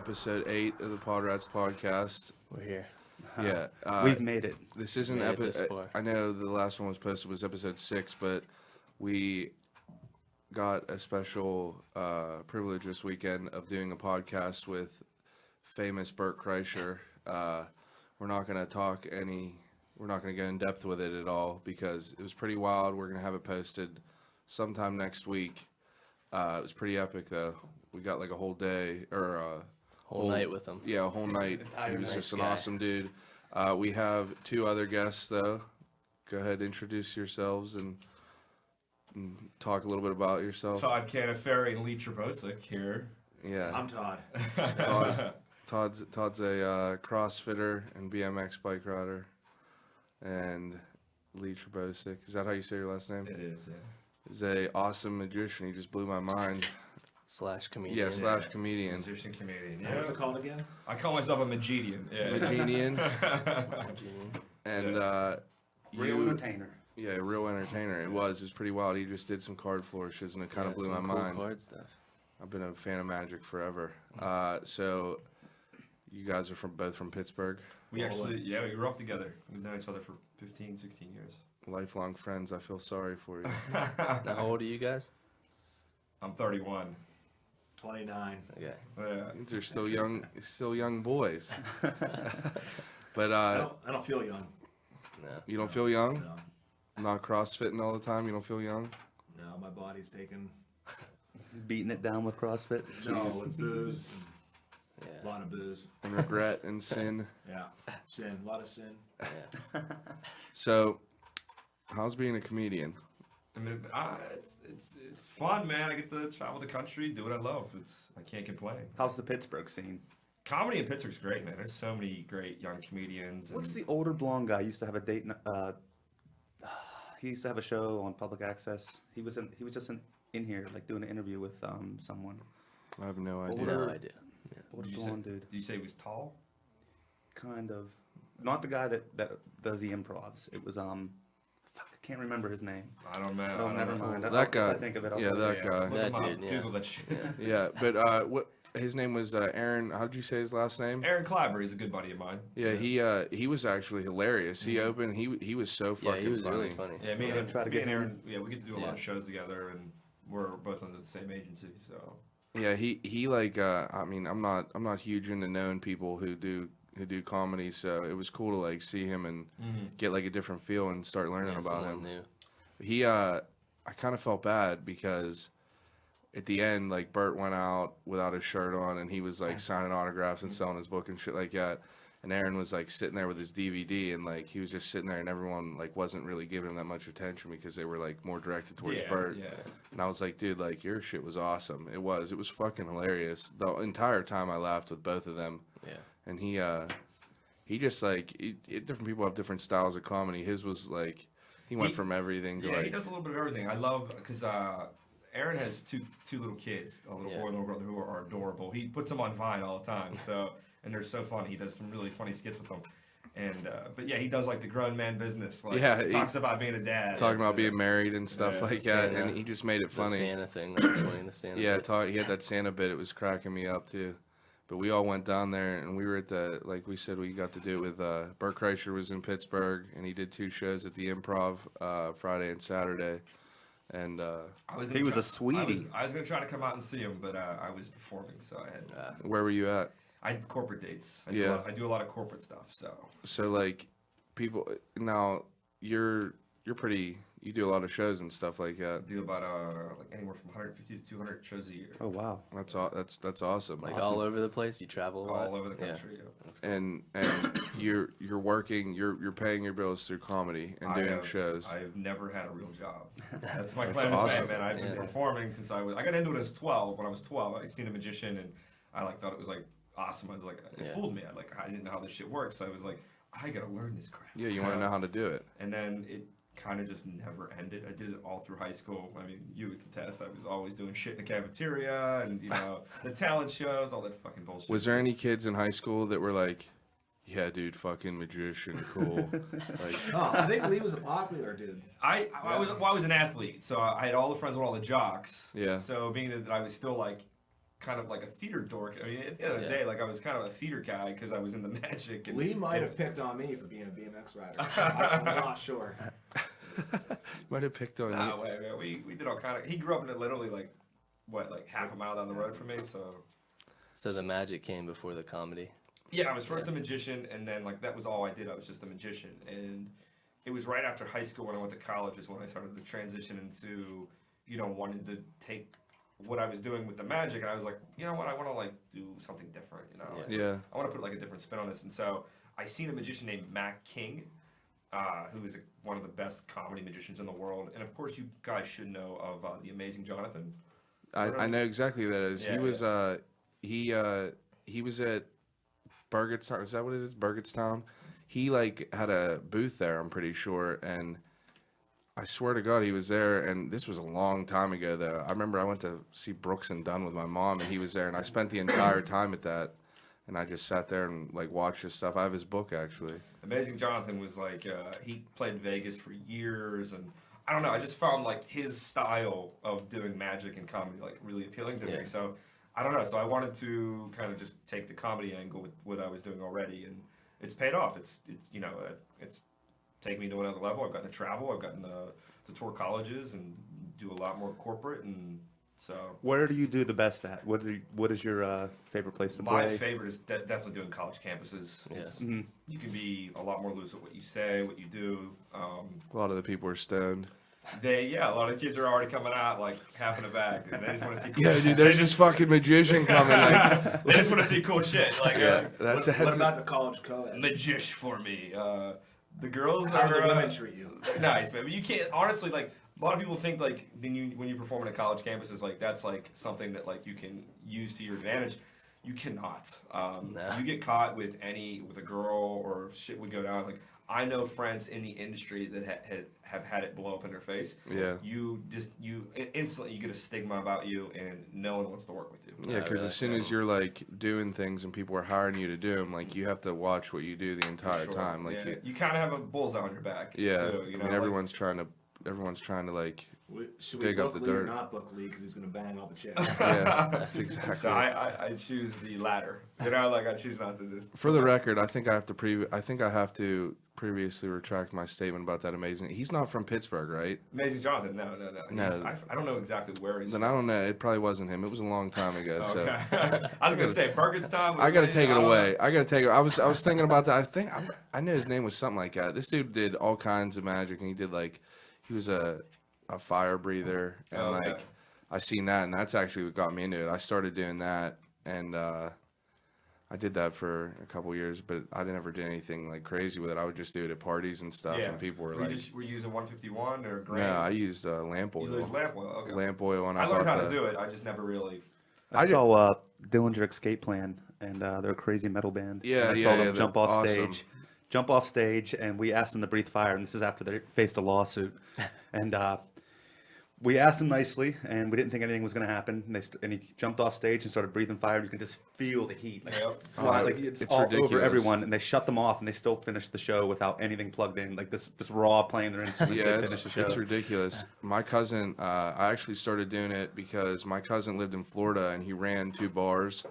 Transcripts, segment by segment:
episode 8 of the PodRatz Podcast. We're here. Yeah. We've made it. This isn't episode... I know the last one was posted was episode 6, but we got a special privilege this weekend of doing a podcast with famous Bert Kreischer. We're not going to go in depth with it at all because it was pretty wild. We're going to have it posted sometime next week. It was pretty epic, though. We got like a whole day or a whole night with him. Yeah, a whole night. He was just an awesome dude. We have 2 other guests, though. Go ahead, introduce yourselves and talk a little bit about yourself. Todd, Canofari, and Lee Terbosic here. Yeah. I'm Todd. Todd's a CrossFitter and BMX bike rider. And Lee Terbosic, is that how you say your last name? It is, yeah. He's a awesome magician. He just blew my mind. / comedian. Yeah, / comedian. Magician, comedian. Yeah. What's it called again? I call myself a magedian. Yeah. Magedian. And Real entertainer. Yeah, real entertainer. It was pretty wild. He just did some card flourishes and it kind of blew my mind. Cool card stuff. I've been a fan of magic forever. So you guys are both from Pittsburgh. We grew up together. We've known each other for 15, 16 years. Lifelong friends. I feel sorry for you. Now, how old are you guys? I'm 31. 29. Yeah. These are still young boys. But I don't feel young. No. You don't feel young? No. Not CrossFitting all the time? You don't feel young? No, my body's taken. Beating it down with CrossFit. No, with booze. Yeah. A lot of booze. And regret and sin. Yeah. Sin. A lot of sin. Yeah. So, how's being a comedian? I mean, it's fun, man. I get to travel the country, do what I love. I can't complain. How's the Pittsburgh scene? Comedy in Pittsburgh's great, man. There's so many great young comedians. What's the older blonde guy? He used to have a date. He used to have a show on public access. He was just in here like doing an interview with someone. I have no idea. No idea. Yeah. Older blonde dude. Did you say he was tall? Kind of. Not the guy that does the improvs. It was I can't remember his name. I don't know. Oh, never mind. That guy. I think of it. Yeah, that guy. That dude, yeah. Google that shit. Yeah, but what his name was Aaron. How did you say his last name? Aaron Clabber. He's a good buddy of mine. Yeah, he was actually hilarious. He opened. He was so fucking he was funny. really funny. Yeah, me and Aaron. Yeah, we get to do a lot Yeah. of shows together, and we're both under the same agency. So. Yeah, he like. I mean, I'm not huge into knowing people who do comedy, so it was cool to like see him and get like a different feel and start learning about him. New. I kind of felt bad because at the end, like Bert went out without his shirt on and he was like signing autographs and selling his book and shit like that. And Aaron was like sitting there with his DVD and like he was just sitting there and everyone like wasn't really giving him that much attention because they were like more directed towards Bert. Yeah. And I was like, dude, like your shit was awesome. It was fucking hilarious. The entire time I laughed with both of them. Yeah. And he just like different people have different styles of comedy. His was like he went from everything to like he does a little bit of everything. I love because Aaron has two little kids, a little boy and a little brother who are adorable. He puts them on Vine all the time, and they're so funny. He does some really funny skits with them. And but yeah, he does like the grown man business. Like, he talks about being a dad, talking about being married and stuff like that, and he just made it funny. The Santa thing, that was funny. The Santa. Yeah, he had that Santa bit. It was cracking me up too. But we all went down there, and we were at like we said, we got to do it with, Bert Kreischer was in Pittsburgh, and he did 2 shows at the Improv, Friday and Saturday. And he was a sweetie. I was going to try to come out and see him, but I was performing, so I had... where were you at? I had corporate dates. I do a lot of corporate stuff, so... So, like, people... Now, you're pretty... You do a lot of shows and stuff like that. I do about like anywhere from 150 to 200 shows a year. Oh wow, that's awesome. Like all over the place, you travel a lot. All over the country. Yeah. That's cool. And you're working, you're paying your bills through comedy and doing shows. I've never had a real job. That's my claim to fame, man. I've been performing since I got into it as 12. When I was 12, I seen a magician and I like thought it was like awesome. I was like, it fooled me. I didn't know how this shit works. So I was like, I gotta learn this crap. Yeah, you want to know how to do it. And then it kind of just never ended. I did it all through high school. I mean, you would contest. I was always doing shit in the cafeteria and, the talent shows, all that fucking bullshit. Was there any kids in high school that were like, yeah, dude, fucking magician, cool? Like, I think Lee was a popular dude. I was an athlete, so I had all the friends with all the jocks. Yeah. So being that I was still like kind of like a theater dork. I mean, at the end of the day, like I was kind of a theater guy because I was in the magic. And, Lee might have picked on me for being a BMX rider. I'm not sure. Might have picked on Nah, you. way, man. We did all kind of. He grew up in literally like half a mile down the road from me. So the magic came before the comedy. Yeah, I was first a magician, and then like that was all I did. I was just a magician, and it was right after high school when I went to college is when I started to transition into, wanting to take what I was doing with the magic, and I was like, you know what, I want to like do something different, Like, Yeah. I want to put like a different spin on this, and so I seen a magician named Matt King, who is one of the best comedy magicians in the world, and of course you guys should know of the Amazing Jonathan. I know exactly who that is. Yeah, He was he was at Burgettstown. Is that what it is? Burgettstown. He like had a booth there, I'm pretty sure, and I swear to God he was there. And this was a long time ago, though. I remember I went to see Brooks and Dunn with my mom, and he was there, and I spent the entire time at that, and I just sat there and like watched his stuff. I have his book actually. Amazing Jonathan was like he played Vegas for years, and I don't know. I just found like his style of doing magic and comedy like really appealing to me. So I don't know. So I wanted to kind of just take the comedy angle with what I was doing already, and it's paid off. It's taken me to another level. I've gotten to travel. I've gotten to tour colleges and do a lot more corporate, and so. Where do you do the best at? What is your favorite place to My play? favorite is definitely doing college campuses. Yeah. You can be a lot more loose with what you say, what you do. A lot of the people are stoned. A lot of kids are already coming out like half in the bag, and they just want to see cool Yeah, shit. dude, there's this fucking magician coming. Like, They just want to see cool shit. Like, that's What about the college co-eds? magish for me. The girls How do are the women treat you? nice, man. But you can't honestly like. A lot of people think like when you perform in a college campus is like that's like something that like you can use to your advantage. You cannot. No. You get caught with a girl or shit would go down. Like I know friends in the industry that have had it blow up in their face. Yeah. You instantly you get a stigma about you, and no one wants to work with you. yeah, because really. as soon as you're like doing things and people are hiring you to do them, like you have to watch what you do the entire Sure. time. Like, Yeah. You kind of have a bullseye on your back. yeah, Too, I you know? mean like- everyone's trying to like, Should we dig up book the Lee or dirt. not book Lee because he's going to bang all the chicks? yeah, that's exactly. So I choose the latter. Like I choose not to just. For the record, I think I have to previously retract my statement about that amazing. He's not from Pittsburgh, right? Amazing Jonathan. No. No. I don't know exactly where he's. Then I don't know. It probably wasn't him. It was a long time ago. So Okay. I was gonna say Burgettstown. I gotta take it don't away. know. I gotta take it. I was thinking about that. I know his name was something like that. This dude did all kinds of magic, and he was a fire breather, and Okay. like I seen that, and that's actually what got me into it. I started doing that, and I did that for a couple years, but I never did anything like crazy with it. I would just do it at parties and stuff, Yeah. and people were Were you like, just were you using 151 or "No, grain? I used lamp You oil, used lamp oil. Okay. lamp oil." And I learned how bought to do it. I just never really. I saw Dillinger Escape Plan, and they're a crazy metal band. Yeah, and I saw them they're jump off awesome. stage, and we asked them to breathe fire, and this is after they faced a lawsuit, and we asked him nicely, and we didn't think anything was going to happen. And he jumped off stage and started breathing fire, and you can just feel the heat, like, Yep. fly, Oh, like it's it's all ridiculous. over everyone. And they shut them off, and they still finished the show without anything plugged in, like this raw playing their instruments. Yeah, they finished the show. it's ridiculous. My cousin, I actually started doing it because my cousin lived in Florida and he ran 2 bars,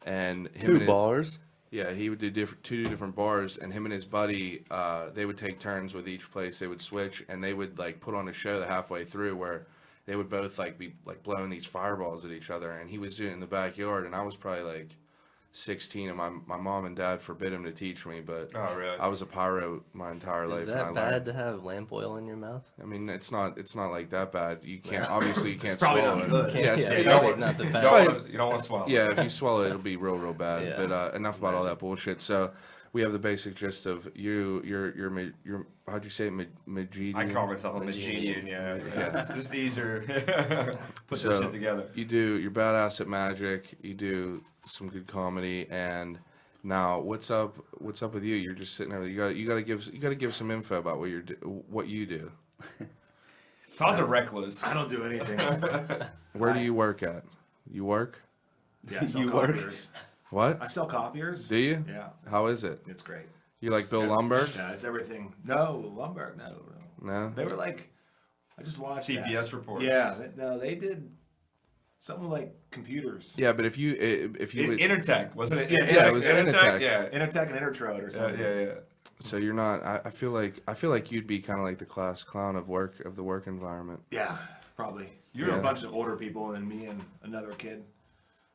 and him bars. Yeah, he would do two different bars, and him and his buddy, they would take turns with each place. They would switch, and they would like put on a show the halfway through where they would both like be like blowing these fireballs at each other, and he was doing it in the backyard, and I was probably like 16, and my mom and dad forbid him to teach me, but Oh really? I was a pyro my entire life. Is and I that learned. bad to have lamp oil in your mouth? I mean, it's not like that bad. You can't obviously you can't probably swallow not it. good. Yeah, it's Yeah, pretty probably bad. not the You best. don't want to swallow. Yeah, if you swallow it, it'll be real bad. Yeah. But enough about all that bullshit. So we have the basic gist of you're how'd you say it, Magidian? I call myself a Magician. magician. Yeah. Yeah. This is easier. Put So, this shit together. You're badass at magic. You do some good comedy, and now what's up with you? You're just sitting there. You gotta give some info about what you do. Todd's a recluse. I don't do anything. Where do you work at? You work? Yeah, I sell You work? copiers. What? I sell copiers. Do you? Yeah, How is it? it's great. You like Bill Yeah. Lumberg? Yeah, it's everything. No, Lumberg, no. No. They were like, I just watched that. CPS reports. Yeah, they did Something like computers. Yeah, but if you would, Intertech, wasn't it? Yeah, it was Intertech. Yeah. Intertech and Intertrode or something. Yeah. so you're not. I feel like you'd be kind of like the class clown of the work environment. Yeah, probably. You're There's Yeah. a bunch of older people, and me and another kid.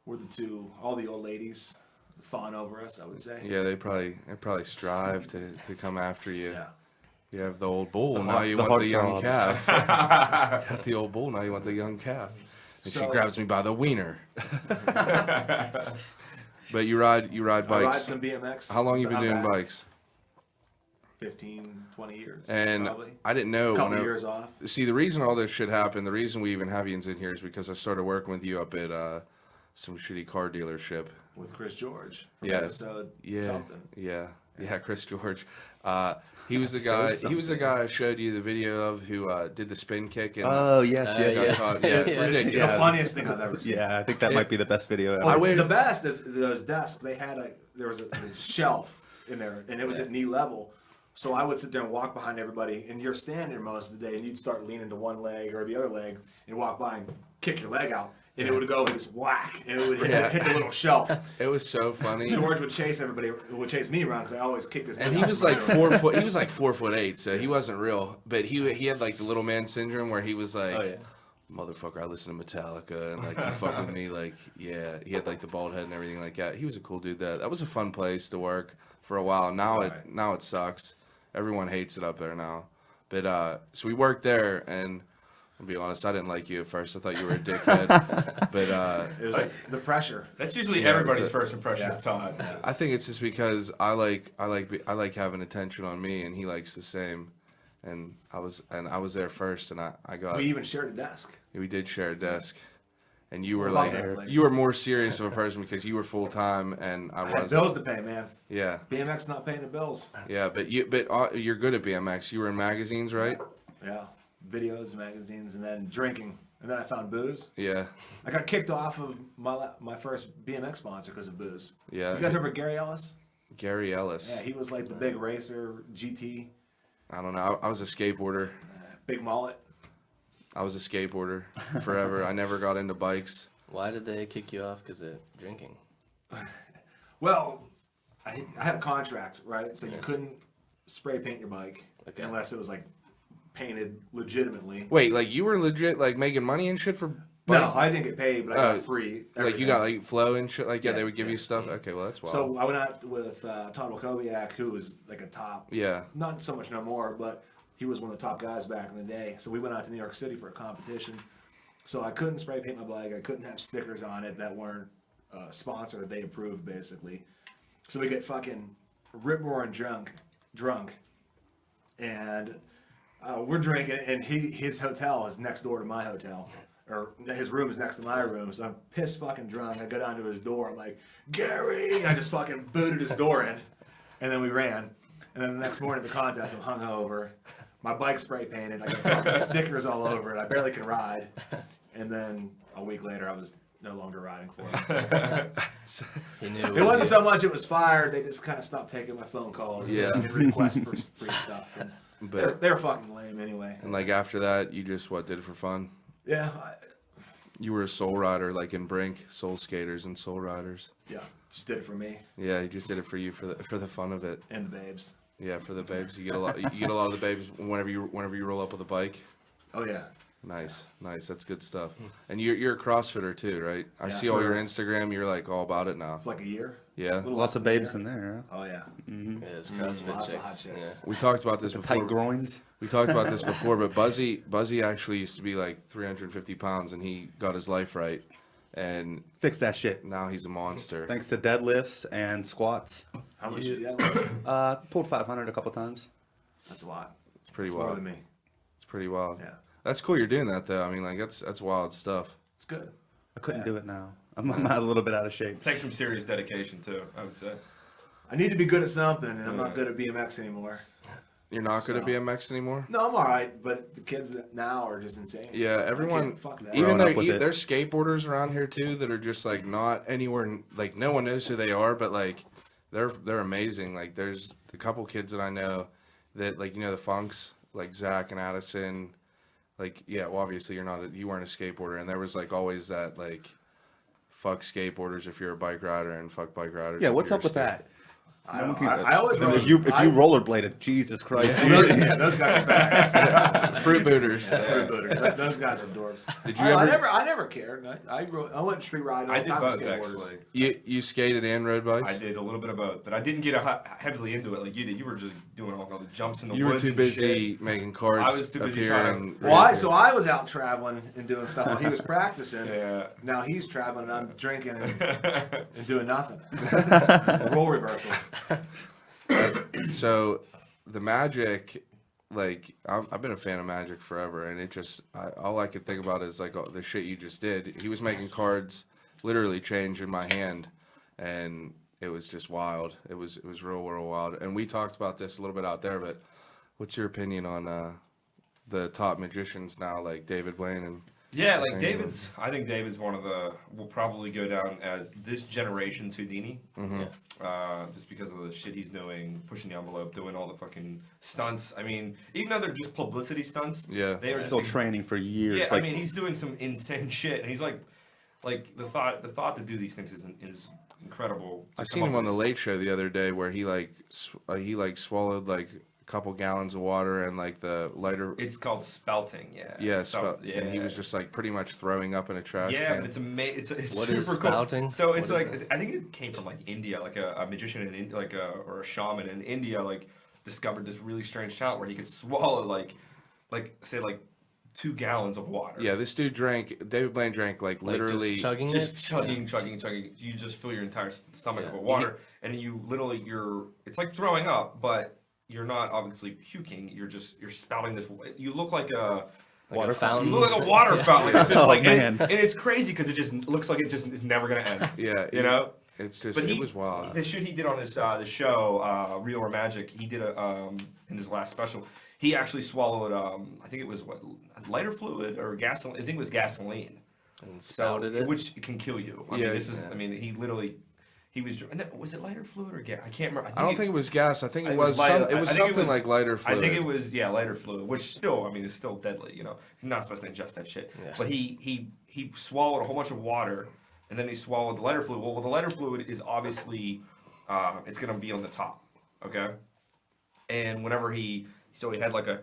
We're the two. All the old ladies fawn over us, I would say. Yeah, they probably strive to come after you. Yeah. You have the old bull, The now heart- you the want the young heartthrobs. calf. Got the old bull, now you want the young calf. And she So- grabs me by the wiener. But you ride I ride bikes. some BMX. How long you been behind doing back. bikes? 15, 20 years. And probably. I didn't know. A couple whenever- years off. See, the reason all this shit happened, the reason we even have you in here is because I started working with you up at some shitty car dealership. With Chris George. From Yeah. Episode Yeah, something. yeah, Chris George. He was the So guy. He something. was the guy I showed you the video of who did the spin kick and Oh yes, yes, yeah. yes. caught. Yeah, Yeah. ridiculous. Yeah. The funniest thing I've ever seen. Yeah, I think that might be the best video ever. I wish- The best is those desks. There was a shelf in there, and it was at knee level. So I would sit there and walk behind everybody, and you're standing most of the day, and you'd start leaning to one leg or the other leg, and walk by and kick your leg out, and it would go and just whack, and it would hit the little shelf. It was so funny. George would chase everybody, would chase me around because I always kicked his And leg he out was from like under him. 4 foot. He was like 4'8", so he wasn't real. But he had like the little man syndrome where he was like, Oh, yeah. "Motherfucker, I listen to Metallica and like you fuck with me." Like, yeah, he had like the bald head and everything like that. He was a cool dude. That was a fun place to work for a while. Now That's right. it sucks. Everyone hates it up there now. But so we worked there, and I'll be honest, I didn't like you at first. I thought you were a dickhead. But It was like the pressure. That's usually Yeah, everybody's it was first impression Yeah. of Todd. I think it's just because I like having attention on me, and he likes the same. And I was there first, and I got. We even shared a desk. We did share a desk, and you were Love like, that place. you were more serious of a person because you were full time, and I I had wasn't. bills to pay, man. Yeah, BMX not paying the bills. yeah, but you're good at BMX. You were in magazines, right? Yeah. Videos, magazines, and then drinking. And then I found booze. Yeah, I got kicked off of my first BMX sponsor because of booze. yeah. You guys remember Gary Ellis? Gary Ellis. Yeah, he was like the big racer, GT, I don't know. I was a skateboarder. big mullet. I was a skateboarder forever. I never got into bikes. Why did they kick you off? Because of drinking. Well, I had a contract, right? So you couldn't spray paint your bike Okay. unless it was like painted legitimately. Wait, like you were legit like making money and shit for No, bike? I didn't get paid, but I Oh, got free. Like you everything. got like flow and shit like yeah, Yeah, they would give yeah. you stuff. Okay, well that's wild. So I went out with Todd Wakowiak, who was like a top, yeah, not so much no more, but he was one of the top guys back in the day. So we went out to New York City for a competition. So I couldn't spray paint my bike. I couldn't have stickers on it that weren't sponsored. They approved basically. So we get fucking rip roaring drunk, and we're drinking, and his hotel is next door to my hotel. Or his room is next to my room, so I'm pissed fucking drunk. I go down to his door, I'm like, Gary! I just fucking booted his door in. And then we ran. And then the next morning at the contest, I'm hungover. My bike's spray painted. I got fucking stickers all over it. I barely can ride. And then a week later, I was no longer riding for him. He knew. It wasn't so much it was fired. They just kind of stopped taking my phone calls Yeah. and requests for free stuff. And but they're fucking lame anyway. and like after that, you just did it for fun. Yeah, You were a soul rider, like in Brink, soul skaters and soul riders. yeah, just did it for me Yeah, you just did it for you for the fun of it. and the babes. Yeah, for the babes, you get a lot. You get a lot of the babes whenever you roll up with a bike. Oh yeah. Nice. That's good stuff. And you're a CrossFitter too, right? I Yeah, see all your for- Instagram. You're like all about it now. For like a year. Yeah. Little Lots less of than a babes year. in there. Oh yeah. Yeah, it's CrossFit Lots of hot chicks. chicks. We talked about this Huh? Tight before. groins. We talked about this before, but Buzzy actually used to be like 350 pounds, and he got his life right, and Fix that shit. now he's a monster. Thanks to deadlifts and squats. How much did you have? Pulled 500 a couple times. That's a lot. It's pretty It's more wild. than me. It's pretty wild. Yeah. That's cool. You're doing that though. I mean, like that's wild stuff. It's good. I couldn't Yeah. do it now. I'm a little bit out of shape. Takes some serious dedication too, I would say. I need to be good at something, and I'm Yeah. not good at BMX anymore. You're not good at So- BMX anymore. No, I'm all right, but the kids now are just insane. Yeah, everyone. Fuck that. Even Growing up with it. there's skateboarders around here too that are just like not anywhere. Like no one knows who they are, but like they're amazing. Like there's a couple kids that I know that like the Funks, like Zach and Addison. like, yeah, well, obviously you weren't a skateboarder, and there was like always that like, fuck skateboarders if you're a bike rider, and fuck bike riders. Yeah, if what's you're up with that? I always If you rollerbladed, Jesus Christ. yeah, those guys are facts. fruit booters. Those guys are dorks. Did you I ever? never cared. I went street riding all I the did time with both skateboarders. actually. You skated and rode bikes? I did a little bit of both, but I didn't get heavily into it like you did. You were just doing all the jumps in the You were woods too and busy shit. making cards I was too busy appear trying to- and Well, I was out traveling and doing stuff while he was practicing. Yeah. Now he's traveling and I'm drinking and doing nothing. Role reversal. So the Magic, like I've been a fan of Magic forever, and it just all I could think about is like the shit you just did. He was making cards literally change in my hand, and it was just wild. It was real wild. And we talked about this a little bit out there, but what's your opinion on the top magicians now, like David Blaine and? Yeah, like I think David's one of will probably go down as this generation's Houdini. Just because of the shit he's doing, pushing the envelope, doing all the fucking stunts. I mean, even though they're just publicity stunts, Yeah. they are Still just, training for years. yeah, like, I mean, he's doing some insane shit, and he's like the thought to do these things is incredible. I seen him on the Late Show the other day where he swallowed like a couple gallons of water and like the lighter. It's called spelting, yeah. Yeah, Yeah. and he was just like pretty much throwing up in a trash Yeah, can. but it's amazing. It's What super is cool. spouting? So it's What is like I think it came from like India, like a magician in India, or a shaman in India, like discovered this really strange talent where he could swallow like 2 gallons of water. Yeah, this dude David Blaine drank like literally. just chugging Just it. chugging. You just fill your entire stomach up with water, and you literally it's like throwing up, but you're not obviously puking. You're spouting this. You look like a Water fountain. You look like a water fountain. It's just Oh, like man. and it's crazy because it just looks like it just is never gonna end. Yeah, You know. it's just But it was wild. The shit he did on his the show, Real or Magic, he did in his last special. He actually swallowed I think it was lighter fluid or gasoline. I think it was gasoline. And spouted it. Which can kill you. I Yeah, mean, I mean, he was. Was it lighter fluid or gas? I can't remember. I don't think it was gas. I think it it was was lighter- some. It was I think it something was- like lighter fluid. I think it was lighter fluid, which still, I mean, is still deadly. You know, you're not supposed to ingest that shit. Yeah. But he swallowed a whole bunch of water, and then he swallowed the lighter fluid. Well, the lighter fluid is obviously it's gonna be on the top, okay? And whenever he had like a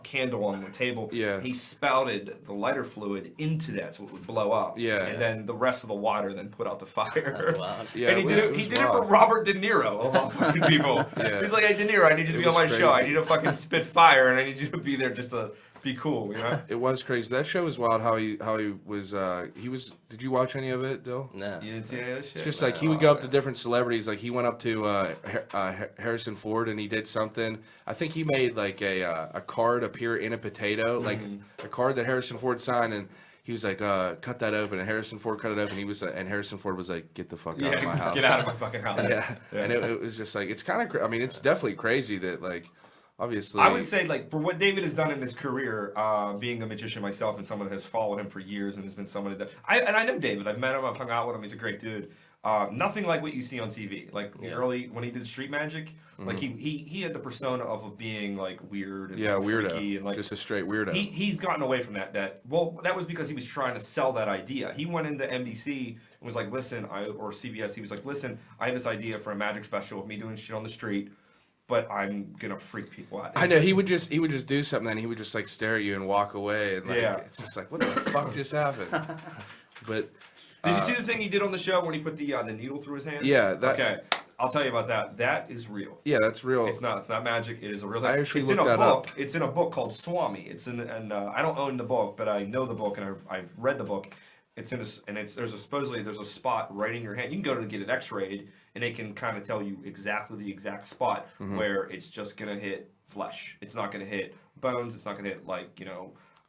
candle on the table. Yeah. He spouted the lighter fluid into that so it would blow up. Yeah. And then the rest of the water then put out the fire. That's wild. Yeah, and he did it. was He did it wild. for Robert De Niro of all fucking people. Yeah. He's like, hey, De Niro, I need you to It be on my was show. I crazy. need to fucking spit fire, and I need you to be there just to be cool. You know. It was crazy. That show was wild. How he was. Did you watch any of it, Dill? No. You didn't see any of this shit. It's just like he would go up to different celebrities. Like he went up to Harrison Ford and he did something. I think he made like a card appear in a potato, like a card that Harrison Ford signed, and he was like, "Cut that open." And Harrison Ford cut it open. And Harrison Ford was like, "Get the fuck out of my house." Get out of my fucking house. Yeah. And it was just like it's kind of. I mean, it's definitely crazy that like, obviously. I would say, like, for what David has done in his career, being a magician myself and someone that has followed him for years and has been somebody that I know David. I've met him. I've hung out with him. He's a great dude. Nothing like what you see on TV. Like early when he did street magic, like he had the persona of being like weird and like, weirdo, freaky and like just a straight weirdo. He's gotten away from that. That was because he was trying to sell that idea. He went into NBC and was like, listen, or CBS. He was like, listen, I have this idea for a magic special of me doing shit on the street. But I'm gonna freak people out. I know he would just do something, and he would just like stare at you and walk away, and like it's just like, what the fuck just happened? But did you see the thing he did on the show when he put the needle through his hand? Yeah. Okay, I'll tell you about that. That is real. Yeah, that's real. It's not magic. It is a real thing. I actually it's in looked a that book. up. It's in a book called Swami. I don't own the book, but I know the book and I've read the book. There's a spot right in your hand. You can go to get it X-rayed, and it can kind of tell you exactly the exact spot where it's just gonna hit flesh. It's not gonna hit bones. It's not gonna hit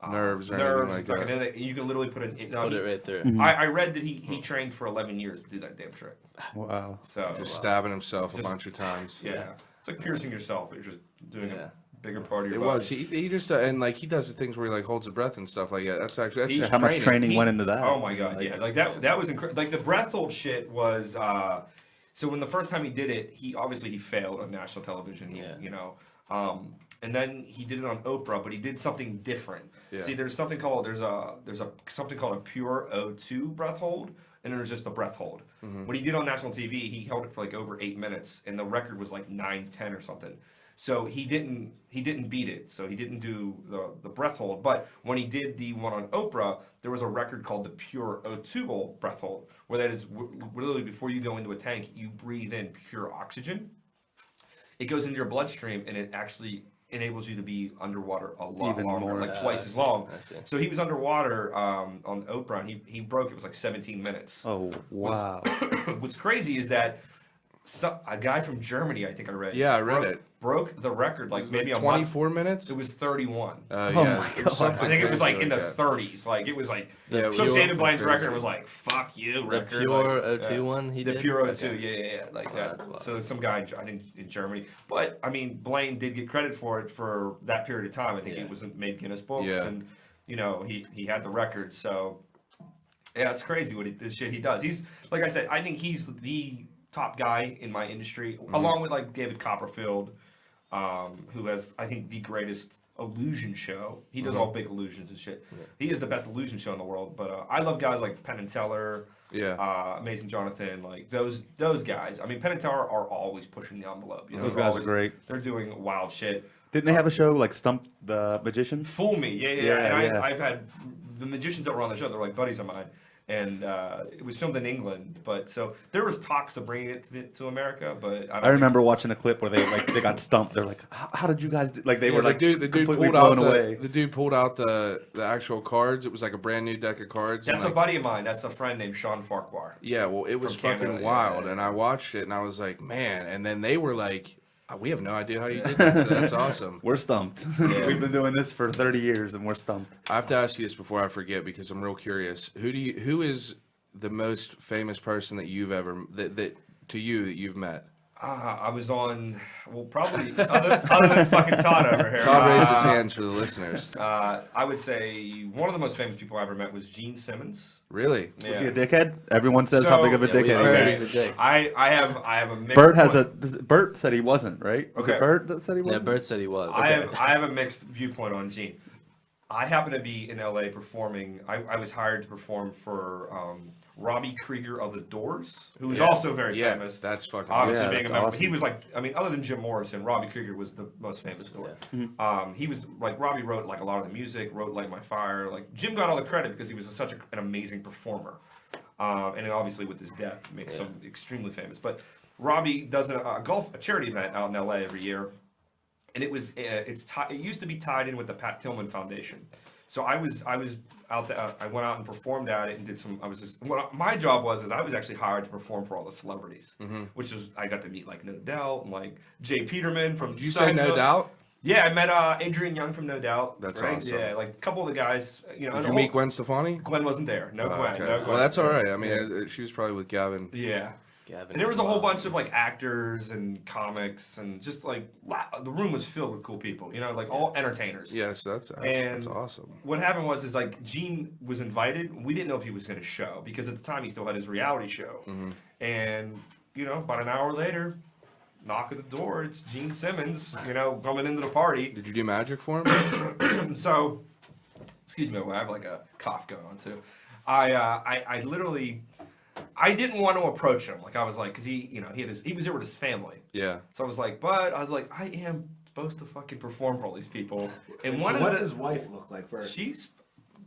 Nerves or anything like It's not that. gonna hit it. You can literally put it. Put it right through. I read that he trained for 11 years to do that damn trick. Wow. So Just stabbing himself a Just- bunch of times. yeah, it's like piercing yourself. You're just doing Yeah. a bigger part of your It body. was. He just and like he does the things where he like holds his breath and stuff like that. That's just How much training went into that? Oh my god, yeah, like that was incredible. Like the breath hold shit was. So when the first time he did it, he failed on national television. and then he did it on Oprah, but he did something different. Yeah. See, there's something called something called a pure O2 breath hold, and then there's just a breath hold. Mm-hmm. When he did on national TV, he held it for like over 8 minutes, and the record was like 9:10 or something. So he didn't beat it. So he didn't do the breath hold. But when he did the one on Oprah, there was a record called the Pure O2 breath hold, where that is literally before you go into a tank, you breathe in pure oxygen. It goes into your bloodstream, and it actually enables you to be underwater a lot Even longer, more. like twice I as see, long. I see. So he was underwater on Oprah, and he broke. It was like 17 minutes. Oh, wow. What's crazy is that a guy from Germany, I think I read. Yeah, I read it. Broke the record like maybe a month. 24 minutes. It was 31. Yeah, my it was something I think it was like crazy in the that. 30s. Like it was like Yeah, it so. was David Blaine's crazy. record was like "fuck you" The record. pure like, O2 one he the did? pure O2, Okay. yeah, like Oh, that. that's wild. So some guy, I think, in Germany. But I mean, Blaine did get credit for it for that period of time. I think Yeah. it wasn't made Guinness Books, Yeah. and you know he had the record. So yeah, it's crazy what this shit he does. He's like I said, I think he's the top guy in my industry, along with like David Copperfield, who has I think the greatest illusion show. He does all big illusions and shit. Yeah. He is the best illusion show in the world. But I love guys like Penn and Teller. Yeah. Amazing Jonathan, like those guys. I mean, Penn and Teller are always pushing the envelope. You know, Those they're guys are always- great. They're doing wild shit. Didn't they have a show like Stump the Magician? Fool me, yeah. Yeah, And yeah. I've had the magicians that were on the show. They're like buddies of mine, and it was filmed in England. But so there was talks of bringing it to America, but I remember watching a clip where they got stumped. They're like, how did you guys do? Like they were like the dude completely pulled out blown away. the dude pulled out the actual cards. It was like a brand new deck of cards. That's and a like, buddy of mine. That's a friend named Sean Farquhar. Yeah, well, it was From fucking Canada, wild, yeah. and I watched it, and I was like, man. And then they were like, we have no idea how you did that. So that's awesome. We're stumped. Yeah. We've been doing this for 30 years and we're stumped. I have to ask you this before I forget because I'm real curious. Who is the most famous person that you've ever that you've met? I was on, well, probably other than fucking Todd over here. Todd raised his hands for the listeners. I would say one of the most famous people I ever met was Gene Simmons. Really? Was he a dickhead? Everyone says So- how big of a Yeah, we've dickhead heard he he's is. a dick. I have a mixed. Bert has point. Bert said he wasn't, right? Was Okay. it Bert that said he Yeah, wasn't? Bert said he was. I have a mixed viewpoint on Gene. I happen to be in LA performing. I was hired to perform for Robbie Krieger of the Doors, who was Yeah. also very Yeah, famous. that's fucking Obviously Yeah, being a that's member. awesome. He was like, I mean, other than Jim Morrison, Robbie Krieger was the most famous Door. He was like, Robbie wrote like a lot of the music, wrote Light My Fire. Like Jim got all the credit because he was such an amazing performer. And then obviously with his death makes him extremely famous. But Robbie does a charity event out in LA every year. And it used to be tied in with the Pat Tillman Foundation. So I was out there, I went out and performed at it and did some. My job was I was actually hired to perform for all the celebrities, which was I got to meet like No Doubt and like Jay Peterman from. Did you say No Doubt? Yeah, I met Adrian Young from No Doubt. That's right? awesome. Yeah, like a couple of the guys. You know, Did and you the meet whole- Gwen Stefani? Gwen wasn't there. No Oh, Gwen. okay. No Gwen. Well, that's all right. I mean, she was probably with Gavin. Yeah. Gavin And there was a did whole well. bunch of like actors and comics and just like the room was filled with cool people. You know, like all entertainers. Yes, that's And awesome. What happened was like Gene was invited. We didn't know if he was going to show because at the time he still had his reality show. And you know, about an hour later, knock at the door. It's Gene Simmons. You know, coming into the party. Did you do magic for him? So, excuse me, I have like a cough going on too. I literally, I didn't want to approach him. Like I was like, cause he was there with his family. Yeah. So I was like, I am supposed to fucking perform for all these people. And So one what is does his wife look like first? she's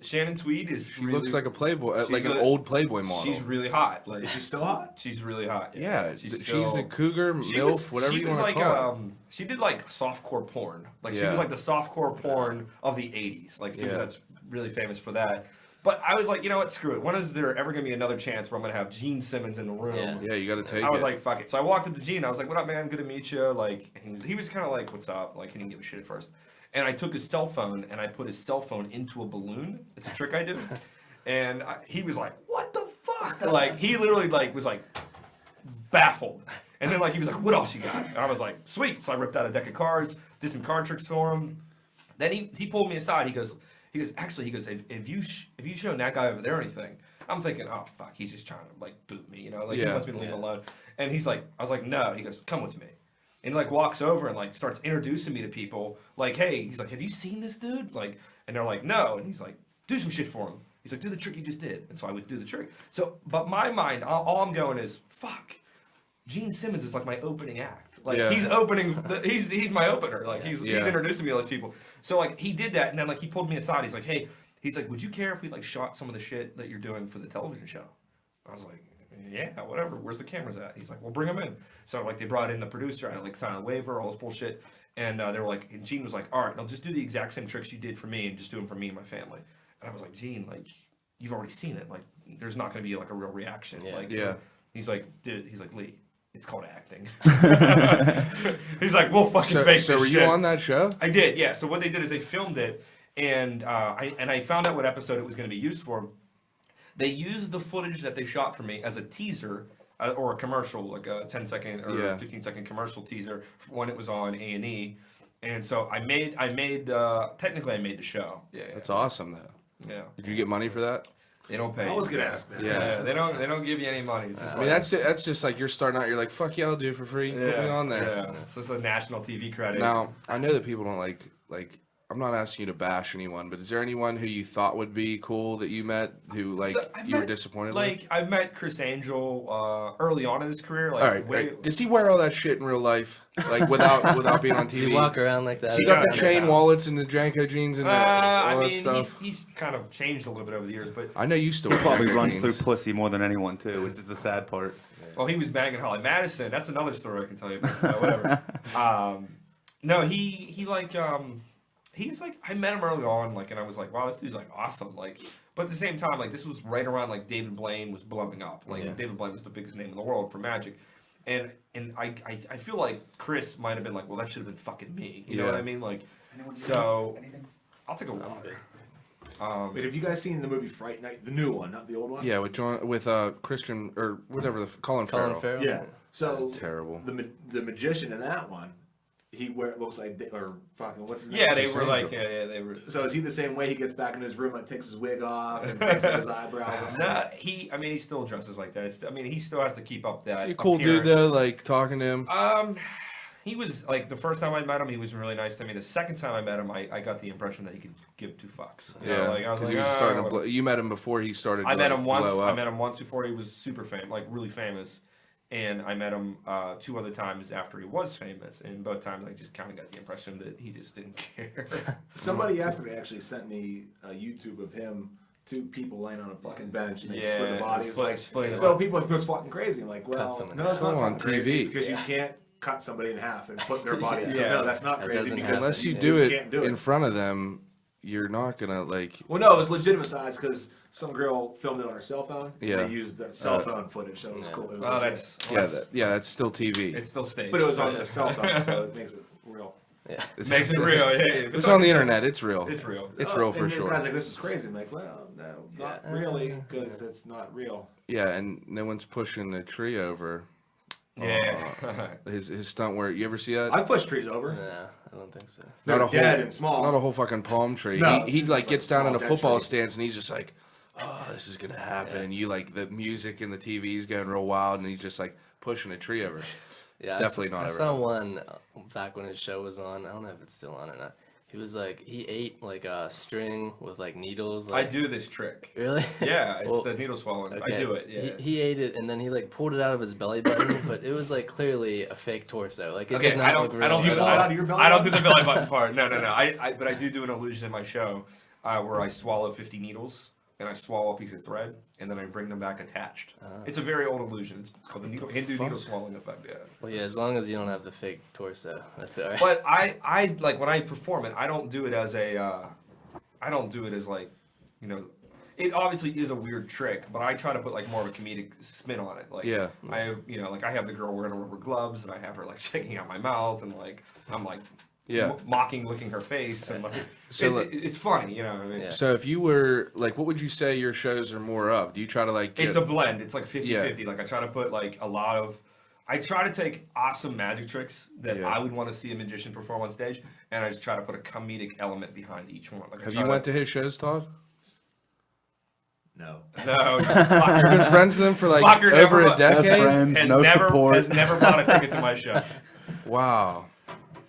Shannon Tweed is. She looks like a Playboy, she's like an a- old Playboy model. She's really hot. Like Is she still hot? She's really hot. yeah, she's a cougar, MILF, whatever you want to call it. She did like softcore porn. Like she Yeah. was like the softcore porn of the '80s. Like Yeah. that's really famous for that. But I was like, you know what? Screw it. When is there ever gonna be another chance where I'm gonna have Gene Simmons in the room? Yeah. Yeah, you got to take it. I was like, fuck it. So I walked up to Gene. I was like, what up, man? Good to meet you. Like, and he was kind of like, what's up? Like, he didn't give a shit at first. And I took his cell phone and I put his cell phone into a balloon. It's a trick I do. And he was like, what the fuck? Like, he literally like was like baffled. And then like he was like, what else you got? And I was like, sweet. So I ripped out a deck of cards, did some card tricks for him. Then he pulled me aside. He goes, if you shown that guy over there anything, I'm thinking, oh fuck, he's just trying to like boot me, you know, like he Yeah. wants me to leave him alone. And he's like, I was like, no. He goes, come with me. And he like walks over and like starts introducing me to people. Like, hey, he's like, have you seen this dude? Like, and they're like, no. And he's like, do some shit for him. He's like, do the trick you just did. And so I would do the trick. So, but my mind, all I'm going is, fuck. Gene Simmons is like my opening act. Like he's opening, he's my opener. Like he's introducing me to all these people. So like he did that, and then like he pulled me aside. He's like, hey, he's like, would you care if we like shot some of the shit that you're doing for the television show? I was like, yeah, whatever. Where's the cameras at? He's like, well, bring them in. So like they brought in the producer. I had like sign a waiver, all this bullshit, and they were like, and Gene was like, all right, I'll just do the exact same tricks you did for me, and just do them for me and my family. And I was like, Gene, like you've already seen it. Like there's not going to be like a real reaction. Like he's like, dude, he's like, Lee. It's called acting. He's like, we'll fucking fake this shit. So were you on that show? I did, yeah. So what they did is they filmed it, and I found out what episode it was going to be used for. They used the footage that they shot for me as a teaser or a commercial, like a 10-second or 15-second commercial teaser when it was on A&E. And so technically I made the show. Yeah. That's awesome, though. Yeah. Did you get money for that? They don't pay. I was gonna ask that. Yeah. They don't give you any money. It's just I mean, that's just like you're starting out. You're like, fuck yeah, I'll do it for free. Put me on there. Yeah, it's just a national TV credit. Now, I know that people don't like. I'm not asking you to bash anyone, but is there anyone who you thought would be cool that you met who were disappointed with? I met Chris Angel early on in his career. Like, all right, does he wear all that shit in real life? Like without being on TV? Does he walk around like that? He got the chain wallets and the Janko jeans and all that stuff. He's kind of changed a little bit over the years, but I know you still Probably runs through pussy more than anyone too, which is the sad part. Well, he was banging Holly Madison. That's another story I can tell you about. Whatever. No, he's like, I met him early on, like, and I was like, wow, this dude's like awesome. Like, but at the same time, like, this was right around like David Blaine was blowing up. Like, David Blaine was the biggest name in the world for Magic. And I feel like Chris might have been like, well, that should have been fucking me. You know what I mean? Like, so I'll take a water. Wait, have you guys seen the movie Fright Night, the new one, not the old one? Yeah, with Christian or whatever Colin Farrell. Yeah. So that's terrible. The magician in that one, looks like what's his name? Yeah, they were like they were. So is he the same way? He gets back in his room and takes his wig off and fixes his eyebrows. Nah, he still dresses like that. He still has to keep up that. Is he a cool dude though? Like talking to him. He was like the first time I met him, he was really nice to me. The second time I met him, I got the impression that he could give two fucks. Because he was starting to blow. You met him before he started. I met him once. I met him once before he was super famous, like really famous. And I met him 2 other times after he was famous, and both times I just kind of got the impression that he just didn't care. Somebody yesterday actually sent me a YouTube of him, 2 people laying on a fucking bench, and they split the bodies. So people are fucking crazy. I'm like, well, no, it's not on crazy TV because you can't cut somebody in half and put their body. So no, that's not crazy because unless you do it in front of them, you're not gonna like. Well, no, it was legitimized because some girl filmed it on her cell phone. Yeah. And they used the cell phone footage, so it was cool. It was that's still TV. It's still staged. But it was on the cell phone, so it makes it real. Yeah. It makes it real. Yeah. If it's on the internet, it's real. It's real. It's real for sure. The guy's like, this is crazy. I'm like, well, no, not really, because it's not real. Yeah, and no one's pushing a tree over. Yeah. His stunt where you ever see that? I've pushed trees over. Yeah, I don't think so. They're dead and small. Not a whole fucking palm tree. No, he like gets down in a football tree. stance and he's just like, oh, this is gonna happen. And you like the music and the TV's going real wild and he's just like pushing a tree over. Yeah, definitely not. I saw one back when his show was on. I don't know if it's still on or not. He was like, he ate like a string with like needles. Like, I do this trick. Really? Yeah, it's the needle swallowing. Okay. I do it. Yeah. He ate it and then he like pulled it out of his belly button, but it was like clearly a fake torso. Like it did not look real. I don't do the belly button part. No. But I do an illusion in my show where I swallow 50 needles and I swallow a piece of thread and then I bring them back attached. It's a very old illusion. It's called the Hindu needle swallowing effect. Yeah. Well, yeah, as long as you don't have the fake torso, that's all right. But I like when I perform it, I don't do it as like, you know, it obviously is a weird trick, but I try to put like more of a comedic spin on it. Like, I have, you know, like I have the girl wearing rubber gloves and I have her like shaking out my mouth and like I'm like licking her face and like, so it's funny, you know what I mean? Yeah. So if you were like, what would you say your shows are more of? Do you try to like? It's a blend. It's like 50-50. Like I try to put like I try to take awesome magic tricks that I would want to see a magician perform on stage, and I just try to put a comedic element behind each one. Like have you went to his shows, Todd? No. No. You've been friends with him for like over a decade. Best friends, no support. Has never bought a ticket to my show. Wow.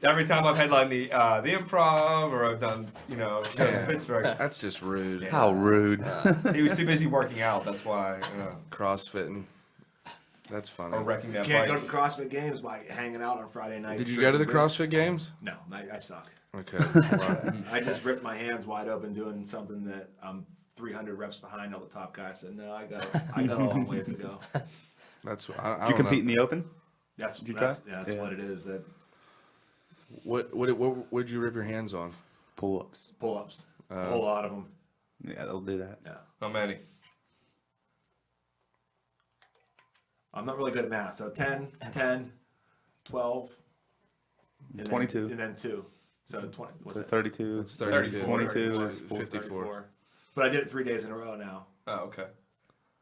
Every time I've headlined the Improv or I've done, shows in Man, Pittsburgh, that's just rude. Yeah. How rude. he was too busy working out. That's why. CrossFitting. That's funny. Or wrecking that Can't bike. go to the CrossFit games by hanging out on Friday night. Did you go to the CrossFit games? No, I suck. Okay. Wow. I just ripped my hands wide open doing something that I'm 300 reps behind all the top guys. I said, no, I got a long ways to go. That's I Did you don't compete know. in the Open? That's you that's, try? yeah, that's Yeah. what it is. That What did you rip your hands on? Pull-ups. pull-ups, a whole lot of them. Yeah, they'll do that. Yeah, How many? I'm not really good at math. So 10, 12, and 22. and then 2. So 20. What's So it? 32. It's 32. 22 is 54. But I did it 3 days in a row now. Oh, okay.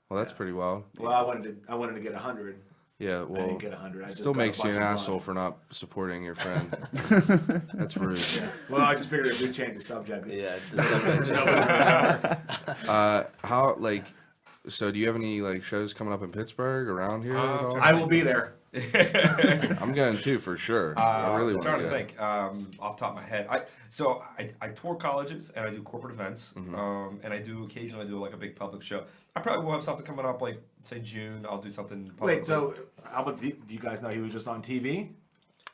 Well, that's pretty wild. Well, I wanted to get 100. Yeah, I well, didn't get 100. I just still got a makes you bunch an of asshole blood. for not supporting your friend. That's rude. Well, I just figured we'd change the subject. Yeah, the subject. How so do you have any shows coming up in Pittsburgh around here at all? I will be there. I'm going too for sure. I really I'm want trying to to go. think off the top of my head. I tour colleges and I do corporate events, Mm-hmm. and I do occasionally do like a big public show. I probably will have something coming up like say June. I'll do something. Publicly. Wait, so how about do you guys know he was just on TV?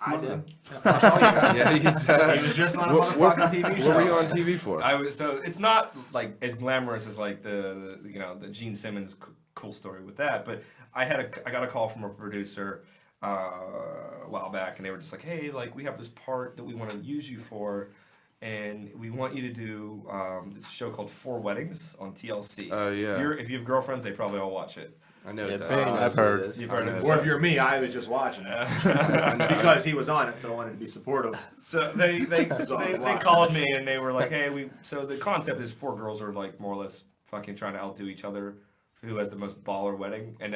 I did. Yeah, he's, He was just on a what motherfucking TV show. what were you on TV for? So it's not like as glamorous as like the Gene Simmons cool story with that, but I got a call from a producer a while back, and they were just like, hey, like we have this part that we want to use you for, and we want you to do this show called Four Weddings on TLC. Oh, yeah. If you have girlfriends, they probably all watch it. I know Yeah, that. Barry knows I've what it heard. is. You've heard of it. Or if you're me, I was just watching it I know. because he was on it, so I wanted to be supportive. So they all I they watched. called me and they were like, hey, so the concept is 4 girls are like more or less fucking trying to outdo each other, who has the most baller wedding, and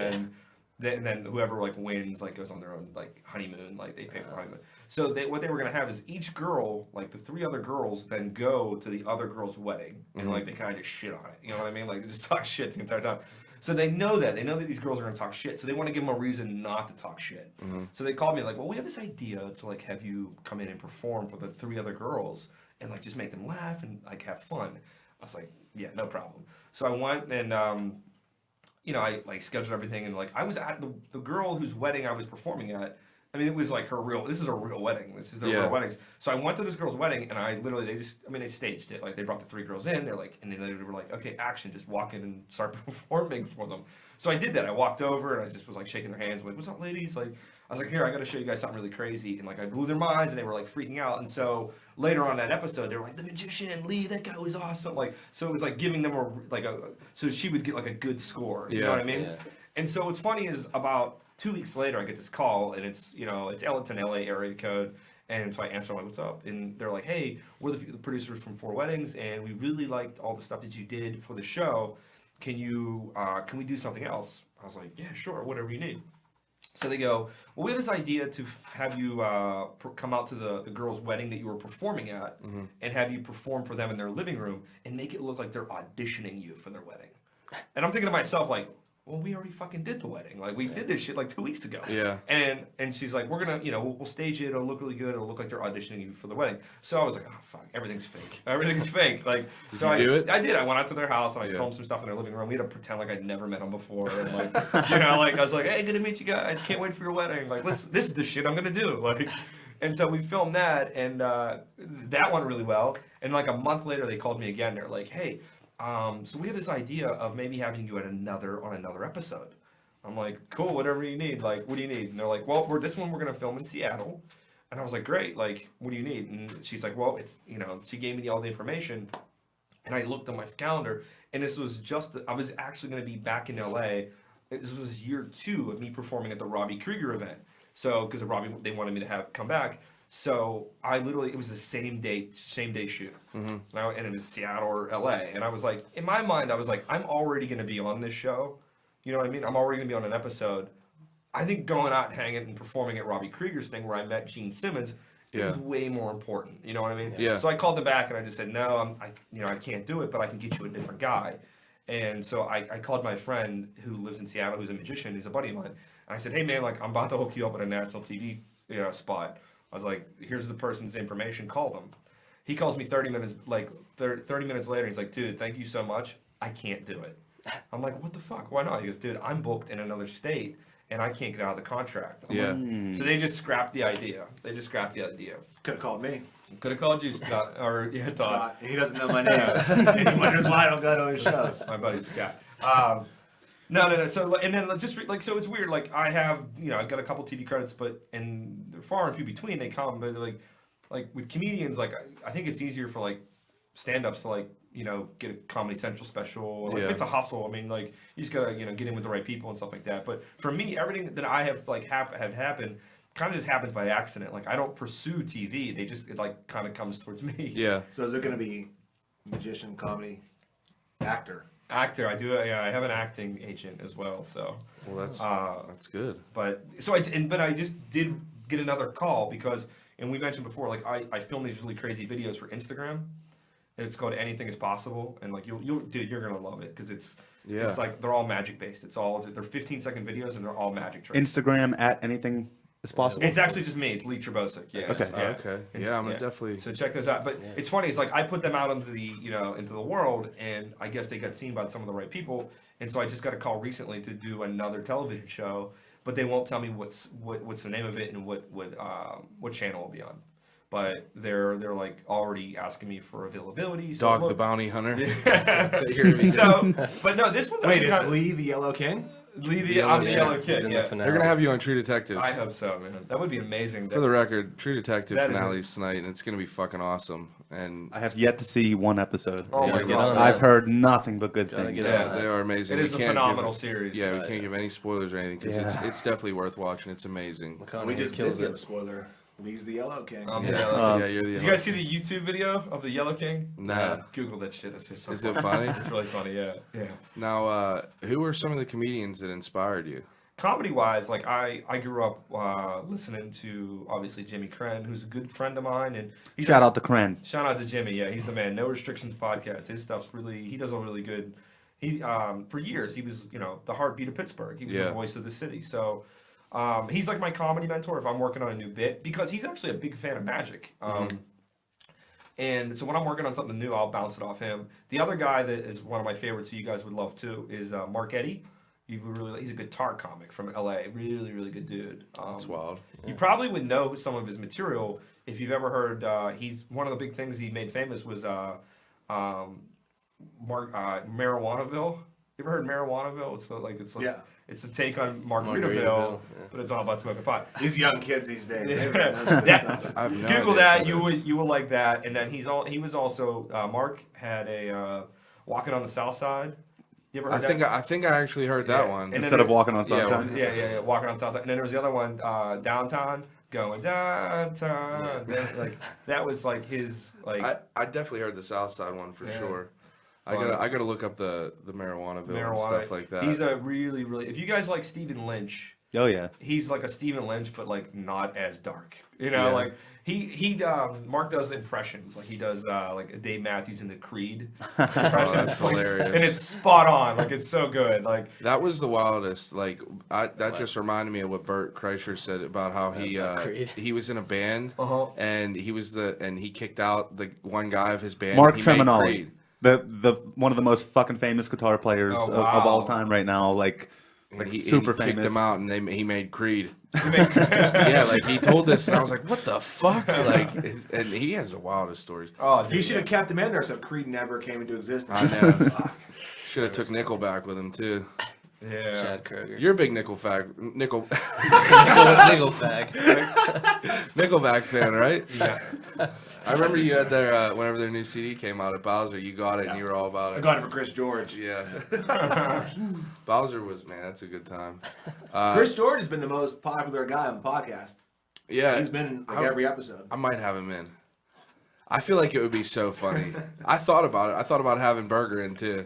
then whoever like wins like goes on their own like honeymoon, like they pay for the honeymoon. So what they were gonna have is each girl, like the 3 other girls, then go to the other girl's wedding and like they kind of just shit on it. You know what I mean? Like they just talk shit the entire time. So they know that these girls are gonna talk shit. So they want to give them a reason not to talk shit. So they called me like, well, we have this idea to like have you come in and perform for the 3 other girls and like just make them laugh and like have fun. I was like, yeah, no problem. So I went and I like scheduled everything, and like I was at the girl whose wedding I was performing at. I mean, it was like this is a real wedding. This is their real weddings. So I went to this girl's wedding, and I literally, they staged it. Like, they brought the 3 girls in, and then they were like, okay, action, just walk in and start performing for them. So I did that. I walked over, and I just was like shaking their hands, like, what's up, ladies? Like, I was like, here, I got to show you guys something really crazy. And like, I blew their minds, and they were like freaking out. And so later on that episode, they were like, the magician, Lee, that guy was awesome. Like, so it was like giving them so she would get like a good score. You know what I mean? Yeah. And so what's funny is about 2 weeks later, I get this call, and it's it's an LA area code, and so I answer, I'm like, what's up? And they're like, hey, we're the producers from 4 Weddings, and we really liked all the stuff that you did for the show. Can we do something else? I was like, yeah, sure, whatever you need. So they go, well, we have this idea to have you come out to the girl's wedding that you were performing at, and have you perform for them in their living room and make it look like they're auditioning you for their wedding. And I'm thinking to myself, like, well, we already fucking did the wedding. Like, we did this shit like 2 weeks ago. Yeah. And she's like, we're gonna, we'll stage it. It'll look really good. It'll look like they're auditioning you for the wedding. So I was like, oh fuck, everything's fake. Everything's fake. Like, Did you do it? I did. I went out to their house and I Yeah. filmed some stuff in their living room. We had to pretend like I'd never met them before. And like, like I was like, hey, good to meet you guys. Can't wait for your wedding. Like, this is the shit I'm gonna do. Like, and so we filmed that, and that went really well. And like a month later, they called me again. They're like, hey, so we have this idea of maybe having you on another episode. I'm like, cool, whatever you need. Like, what do you need? And they're like, well, this one we're gonna film in Seattle. And I was like, great. Like, what do you need? And she's like, well, it's she gave me all the information, and I looked on my calendar, and this was I was actually gonna be back in LA. This was year 2 of me performing at the Robbie Krieger event. So, because of Robbie, they wanted me to come back. So I literally, it was the same day shoot. And it was Seattle or LA. And I was like, in my mind, I was like, I'm already going to be on this show. You know what I mean? I'm already going to be on an episode. I think going out and hanging and performing at Robbie Krieger's thing where I met Gene Simmons is way more important. You know what I mean? Yeah. So I called them back and I just said, no, I can't do it, but I can get you a different guy. And so I called my friend who lives in Seattle, who's a magician, he's a buddy of mine. And I said, hey man, like I'm about to hook you up with a national TV spot. I was like, here's the person's information, call them. He calls me 30 minutes later. He's like, dude, thank you so much. I can't do it. I'm like, what the fuck? Why not? He goes, dude, I'm booked in another state and I can't get out of the contract. I'm like, so they just scrapped the idea. Could have called me. Could have called you, Scott, or Todd. Scott. He doesn't know my name. And he wonders why I don't go to his shows. My buddy Scott. No. So and then so it's weird. Like I have, I got a couple TV credits, and they're far and few between. They come, but like with comedians, like I think it's easier for like stand-ups to like get a Comedy Central special. Like, it's a hustle. I mean, like you just gotta get in with the right people and stuff like that. But for me, everything that I have have happened kind of just happens by accident. Like I don't pursue TV. It like kind of comes towards me. Yeah. So is it gonna be magician, comedy, actor? Actor, I do. Yeah, I have an acting agent as well. So. Well, that's good. But I just did get another call because, and we mentioned before, like I film these really crazy videos for Instagram. It's called Anything Is Possible, and like you're gonna love it because it's like they're all magic based. They're 15-second videos and they're all magic tricks. Instagram at Anything Is Possible. It's actually just me. It's Lee Terbosic. Yeah. Okay. Okay. Yeah, I'm gonna definitely. So check those out. But it's funny. It's like I put them out into the into the world, and I guess they got seen by some of the right people. And so I just got a call recently to do another television show, but they won't tell me what's the name of it and what channel it'll be on. But they're like already asking me for availability. So Dog the Bounty Hunter. That's what you're gonna be doing. But no, this one's Wait, is Lee the Yellow King? I'm the Yellow Kid. Yeah. They're gonna have you on True Detectives. I hope so, man. That would be amazing. For the record, True Detective finale's tonight, and it's gonna be fucking awesome. And I have yet to see one episode. Oh my god, I've heard nothing but good things. Yeah, they are amazing. It is a phenomenal series. Yeah, we can't give any spoilers or anything because it's definitely worth watching. It's amazing. We just did give a spoiler. Lee's the Yellow King. You're the Did Yellow you guys see the YouTube video of the Yellow King? Nah. Google that shit. It's just so Is funny. it funny? It's really funny. Yeah. Now, who were some of the comedians that inspired you? Comedy-wise, like I grew up listening to obviously Jimmy Crenn, who's a good friend of mine, and Shout out to Crenn. Shout out to Jimmy. Yeah, he's the man. No Restrictions podcast. His stuff's he does a really good. He for years he was the heartbeat of Pittsburgh. He was the voice of the city. So. He's like my comedy mentor if I'm working on a new bit because he's actually a big fan of magic. And so when I'm working on something new, I'll bounce it off him. The other guy that is one of my favorites, who you guys would love too, is Mark Eddy. He's a guitar comic from LA. Really, really good dude. That's wild. You probably would know some of his material if you've ever heard. He's one of the big things he made famous was Marijuanaville. You ever heard Marijuanaville? It's the take on Margaritaville, but it's all about smoking pot. These young kids these days. Google that. You will like that. And then he was also Mark had a Walking on the South Side. You ever heard that? I think I actually heard that one. Instead of Walking on Sunshine. Yeah, Walking on the South Side. And then there was the other one, Downtown, going downtown. That was like his like. I definitely heard the South Side one for sure. I gotta look up the Marijuanaville and stuff like that. He's a really, really. If you guys like Stephen Lynch, oh yeah, he's like a Stephen Lynch, but like not as dark. Like Mark does impressions. Like he does like a Dave Matthews in the Creed impressions. That's hilarious, and it's spot on. Like it's so good. Like that was the wildest. Like just reminded me of what Bert Kreischer said about how he was in a band and he kicked out the one guy of his band. Mark Tremonoli. The one of the most fucking famous guitar players of all time right now, like super famous. Kicked him out, and he made Creed. Yeah, like he told this, and I was like, "What the fuck?" Like, and he has the wildest stories. Oh, he should have kept him in there so Creed never came into existence. I know. Should have took Nickelback with him too. Yeah. Chad Kroeger. You're a big Nickelback fan, right? Yeah. I remember you had their whenever their new CD came out at Bowser, you got it and you were all about it. I got it for Chris George. Yeah. Bowser that's a good time. Chris George has been the most popular guy on the podcast. Yeah. He's been in every episode. I might have him in. I feel like it would be so funny. I thought about it. I thought about having Berger in too.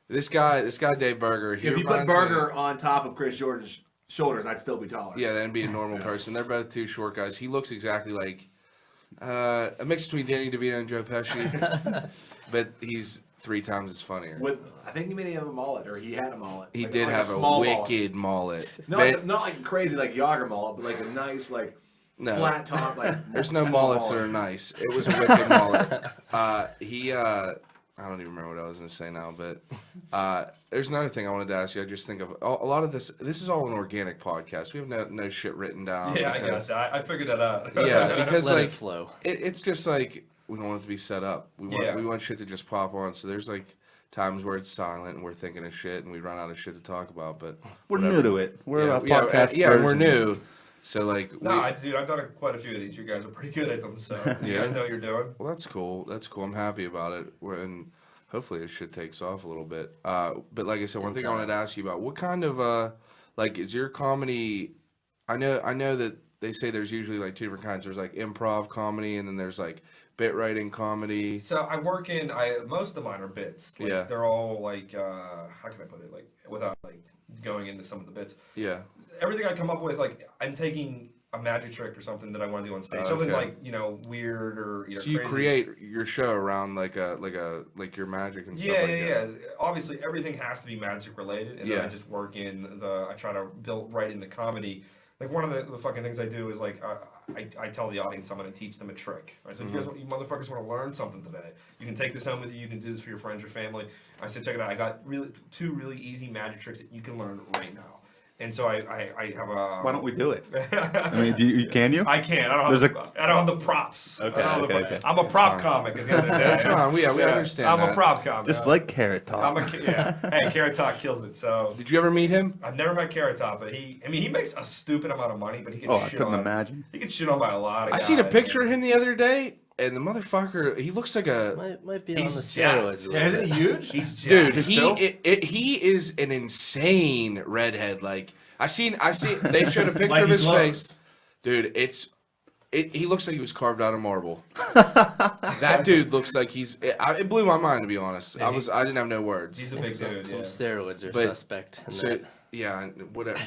This guy Dave Berger. If you put Berger on top of Chris George's shoulders, I'd still be taller. Yeah, that'd be a normal person. They're both two short guys. He looks exactly like a mix between Danny DeVito and Joe Pesci, but he's 3 times as funnier. I think he may have a mullet, or he had a mullet. He did have a wicked mullet. Not like crazy like Yager mullet, but like a nice like No. flat top, like There's no small mullets that mullet. are nice. It was a wicked mullet. I don't even remember what I was going to say now, but there's another thing I wanted to ask you. I just think of a lot of this. This is all an organic podcast. We have no shit written down. Yeah, I guess I figured that out. Yeah, because Let like it flow. it's just like we don't want it to be set up. Yeah. We want shit to just pop on. So there's like times where it's silent and we're thinking of shit and we run out of shit to talk about. But We're whatever. new to it. We're a yeah, podcast. yeah, and we're versions. new. So like, No, I've done quite a few of these. You guys are pretty good at them, so you Yeah. guys know what you're doing. well, that's cool. That's cool. I'm happy about it. And hopefully this shit takes off a little bit. But like I said, one thing I wanted to ask you about, what kind of like is your comedy? I know that they say there's usually like two different kinds. There's like improv comedy, and then there's like bit writing comedy. So I work in. Most of mine are bits. Like, Yeah. They're all like. How can I put it? Like without like going into some of the bits. Yeah. Everything I come up with, like I'm taking a magic trick or something that I want to do on stage. Something Okay. like weird or So you crazy. create your show around like your magic and stuff Yeah, like yeah, that. yeah. Obviously, everything has to be magic related, and then Yeah. I just work in the. I try to write in the comedy. Like one of the fucking things I do is like I tell the audience I'm going to teach them a trick. I said, you motherfuckers want to learn something today? You can take this home with you. You can do this for your friends or family. I said, check it out. I got two really easy magic tricks that you can learn right now. And so I have a. Why don't we do it? I mean, can you? I can't. I don't have the props. Okay, I don't have the okay, props. okay. I'm a prop comic at the end of the day. That's fine. We understand I'm that. a prop comic. Just like Carrot Top. Hey, Carrot Top kills it. So Did you ever meet him? I've never met Carrot Top, but he makes a stupid amount of money, but he can Oh, I shit couldn't on. imagine. He gets shit on by a lot of I guys. seen a picture of him the other day, and the motherfucker, he looks like a Might be He's on the jacked. steroids. a Yeah, little isn't bit. he huge? He's dude. jacked. He is an insane redhead. Like I seen. They showed a picture Like of he his glows. face, dude. He looks like he was carved out of marble. That dude looks like it blew my mind, to be honest. Yeah, I didn't have no words. He's a big dude. Some Yeah. steroids are But- suspect. In So that. yeah,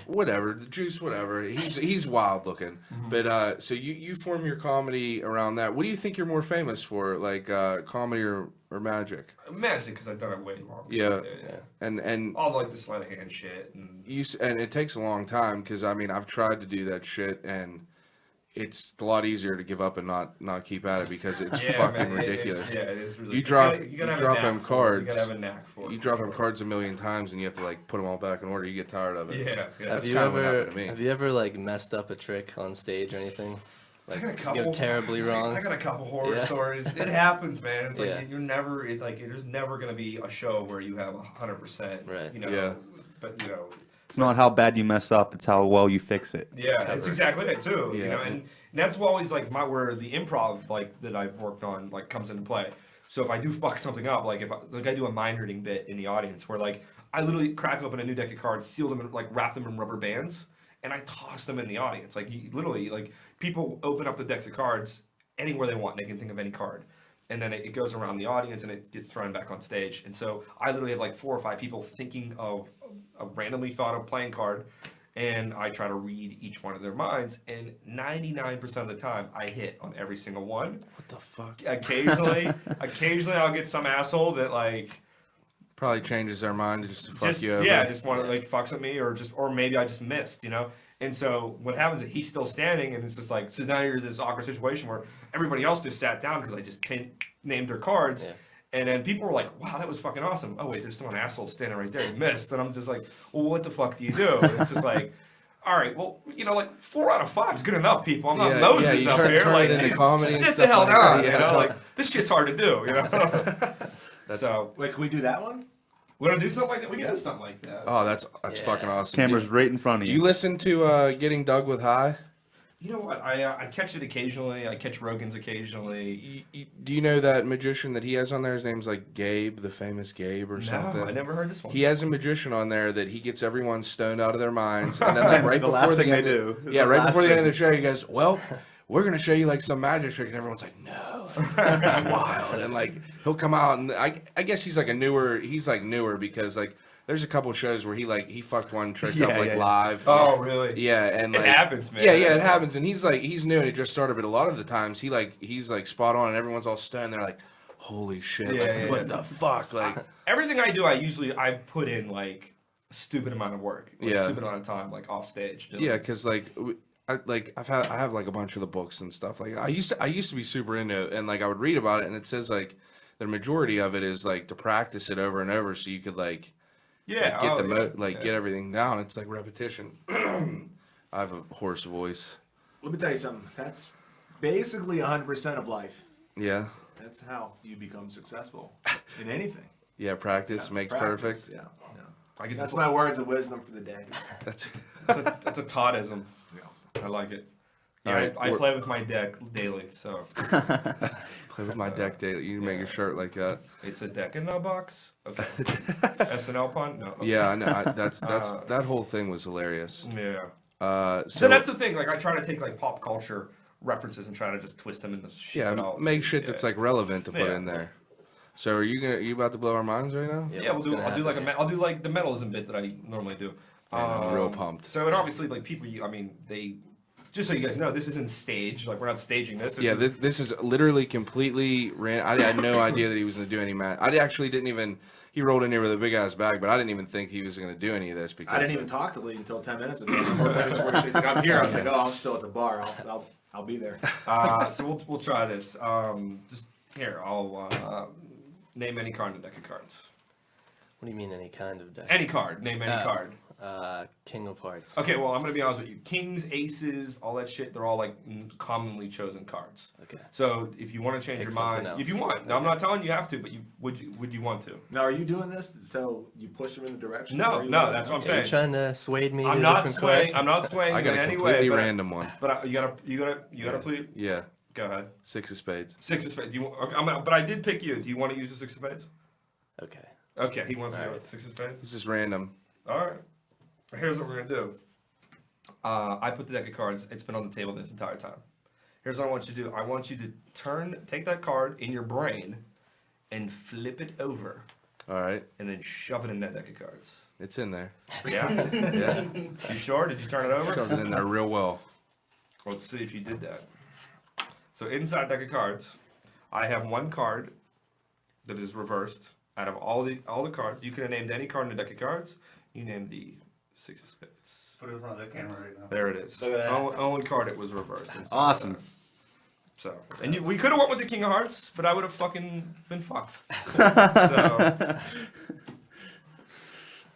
whatever, the juice, whatever. He's wild looking. But so you form your comedy around that. What do you think you're more famous for, like comedy or magic? Magic, because I've done it way longer. Yeah. yeah. And All like the sleight of hand shit. And and it takes a long time because I mean I've tried to do that shit and it's a lot easier to give up and not keep at it because it's yeah, fucking man, ridiculous. it is really. You drop you gotta have drop a knack them for it. cards. You gotta have a knack for it. You drop them cards a million times and you have to like put them all back in order. You get tired of it. Yeah, yeah. That's kind of what happened to me. Have you ever like messed up a trick on stage or anything? Like I got a couple. go terribly wrong. I got a couple horror Yeah. stories. It happens, man. It's like Yeah. you're never. There's never gonna be a show where you have 100%. Right. You know. Yeah. But It's not how bad you mess up; it's how well you fix it. Yeah, Covered. it's exactly it too. You Yeah. know, and that's always like where the improv like that I've worked on like comes into play. So if I do fuck something up, like if I do a mind reading bit in the audience where like I literally crack open a new deck of cards, seal them, and like wrap them in rubber bands, and I toss them in the audience. Like literally, like people open up the decks of cards anywhere they want. They can think of any card. And then it goes around the audience and it gets thrown back on stage. And so I literally have like 4 or 5 people thinking of a randomly thought of playing card. And I try to read each one of their minds. And 99% of the time, I hit on every single one. What the fuck? Occasionally I'll get some asshole that like Probably changes their mind just to fuck just you over. just want to like fucks with me or maybe I just missed, you know. And so what happens is he's still standing and it's just like so now you're in this awkward situation where everybody else just sat down because I just named their cards. Yeah. And then people were like, wow, that was fucking awesome. Oh wait, there's still an asshole standing right there. You missed. And I'm just like, well, what the fuck do you do? And it's just like, all right, well, you know, like 4 out of 5 is good enough, people. I'm not Yeah, Moses you up turn here. it Like, into comedy and sit the stuff hell like down. that, You yeah. know, like this shit's hard to do. You know. So Wait, can we do that one? we want to do something like that. We can do something like that. Oh, that's Yeah. fucking awesome. Camera's right in front of Do you you. listen to Getting Dug with High? You know what? I catch it occasionally. I catch Rogan's occasionally. Do you know that magician that he has on there? His name's like Gabe, the famous Gabe or something. No, I never heard this one. He has a magician on there that he gets everyone stoned out of their minds, and then like right The before last the thing they end, do. yeah, The right last before the end of thing. the show, he goes, "Well, we're gonna show you like some magic trick," and everyone's like, "No, that's wild." And like he'll come out, and I guess he's like newer because like there's a couple shows where he fucked one trick up Yeah, like yeah, yeah. live. Oh, really? Yeah, and It like, happens, man. Yeah, it happens, and he's new and it just started, but a lot of the times he's spot on, and everyone's all stoned. They're like, "Holy shit! Yeah, like, yeah, what yeah. the fuck?" Like, Everything I do, I put in like a stupid amount of work, like, Yeah. a stupid amount of time, like off stage. yeah, because like I have like a bunch of the books and stuff. Like I used to be super into it, and like I would read about it, and it says like the majority of it is like to practice it over and over, so you could like Yeah. get everything down. It's like repetition. I have a hoarse voice. Let me tell you something. That's basically 100% of life. Yeah. That's how you become successful in anything. Yeah. Practice makes Practice, perfect. Yeah. That's my words of wisdom for the day. That's That's a Toddism. Yeah. I like it. Yeah, All right, I play with my deck daily, so play with my deck daily. You can make a shirt like that. it's a deck in a box. Okay. SNL pun? No. Okay. Yeah. I know. That's that whole thing was hilarious. Yeah. So So that's the thing. Like I try to take like pop culture references and try to just twist them into shit. yeah, that I'll- make shit yeah. that's like relevant to put Yeah. in there. So are you about to blow our minds right now? Yeah, what's gonna I'll do happen, I'll do like the metalism bit that I normally do. I'm real pumped. So and obviously like people, I mean they, just so you guys know, this isn't staged. Like we're not staging this. Yeah, this is literally completely random. I had no idea that he was going to do any match. I actually didn't even. He rolled in here with a big ass bag, but I didn't even think he was going to do any of this because I didn't even talk to Lee until 10 minutes ago. She's like, I'm here. I was like, oh, I'm still at the bar. I'll be there. So we'll try this. Just here, I'll name any card in a deck of cards. What do you mean any kind of deck? Any card. Name any card. King of Hearts. Okay, well I'm gonna be honest with you. Kings, aces, all that shit. They're all like commonly chosen cards. Okay. So if you want to change Pick your something mind, else. if you want, now I'm Okay. not telling you have to, but would you want to? Now, are you doing this so you push him in the direction? No, Or you no, want- that's what I'm Are saying. you trying to sway me I'm to a not different swaying. question? I'm not swaying I got in a any completely way. random one. But you gotta plead. Yeah, Go ahead. 6 of spades. 6 of spades. Do you? Okay, but I did pick you. Do you want to use the 6 of spades? Okay. Okay, he wants to go Alright. with 6 of spades. It's just random. All right. Here's what we're gonna do. I put the deck of cards. It's been on the table this entire time. Here's what I want you to do. I want you to take that card in your brain, and flip it over, All right, and then shove it in that deck of cards. it's in there. Yeah. Yeah, You sure? Did you turn it over? shoves it in there real well. Let's see if you did that. So inside deck of cards, I have one card that is reversed. Out of all the cards, you could have named any card in the deck of cards. You named the 6 of spades. Put it in front of the camera right now. There it is. Look at that. Only card it was reversed. inside Awesome. that. So, and we could have went with the King of Hearts, but I would have fucking been fucked. So, Yeah,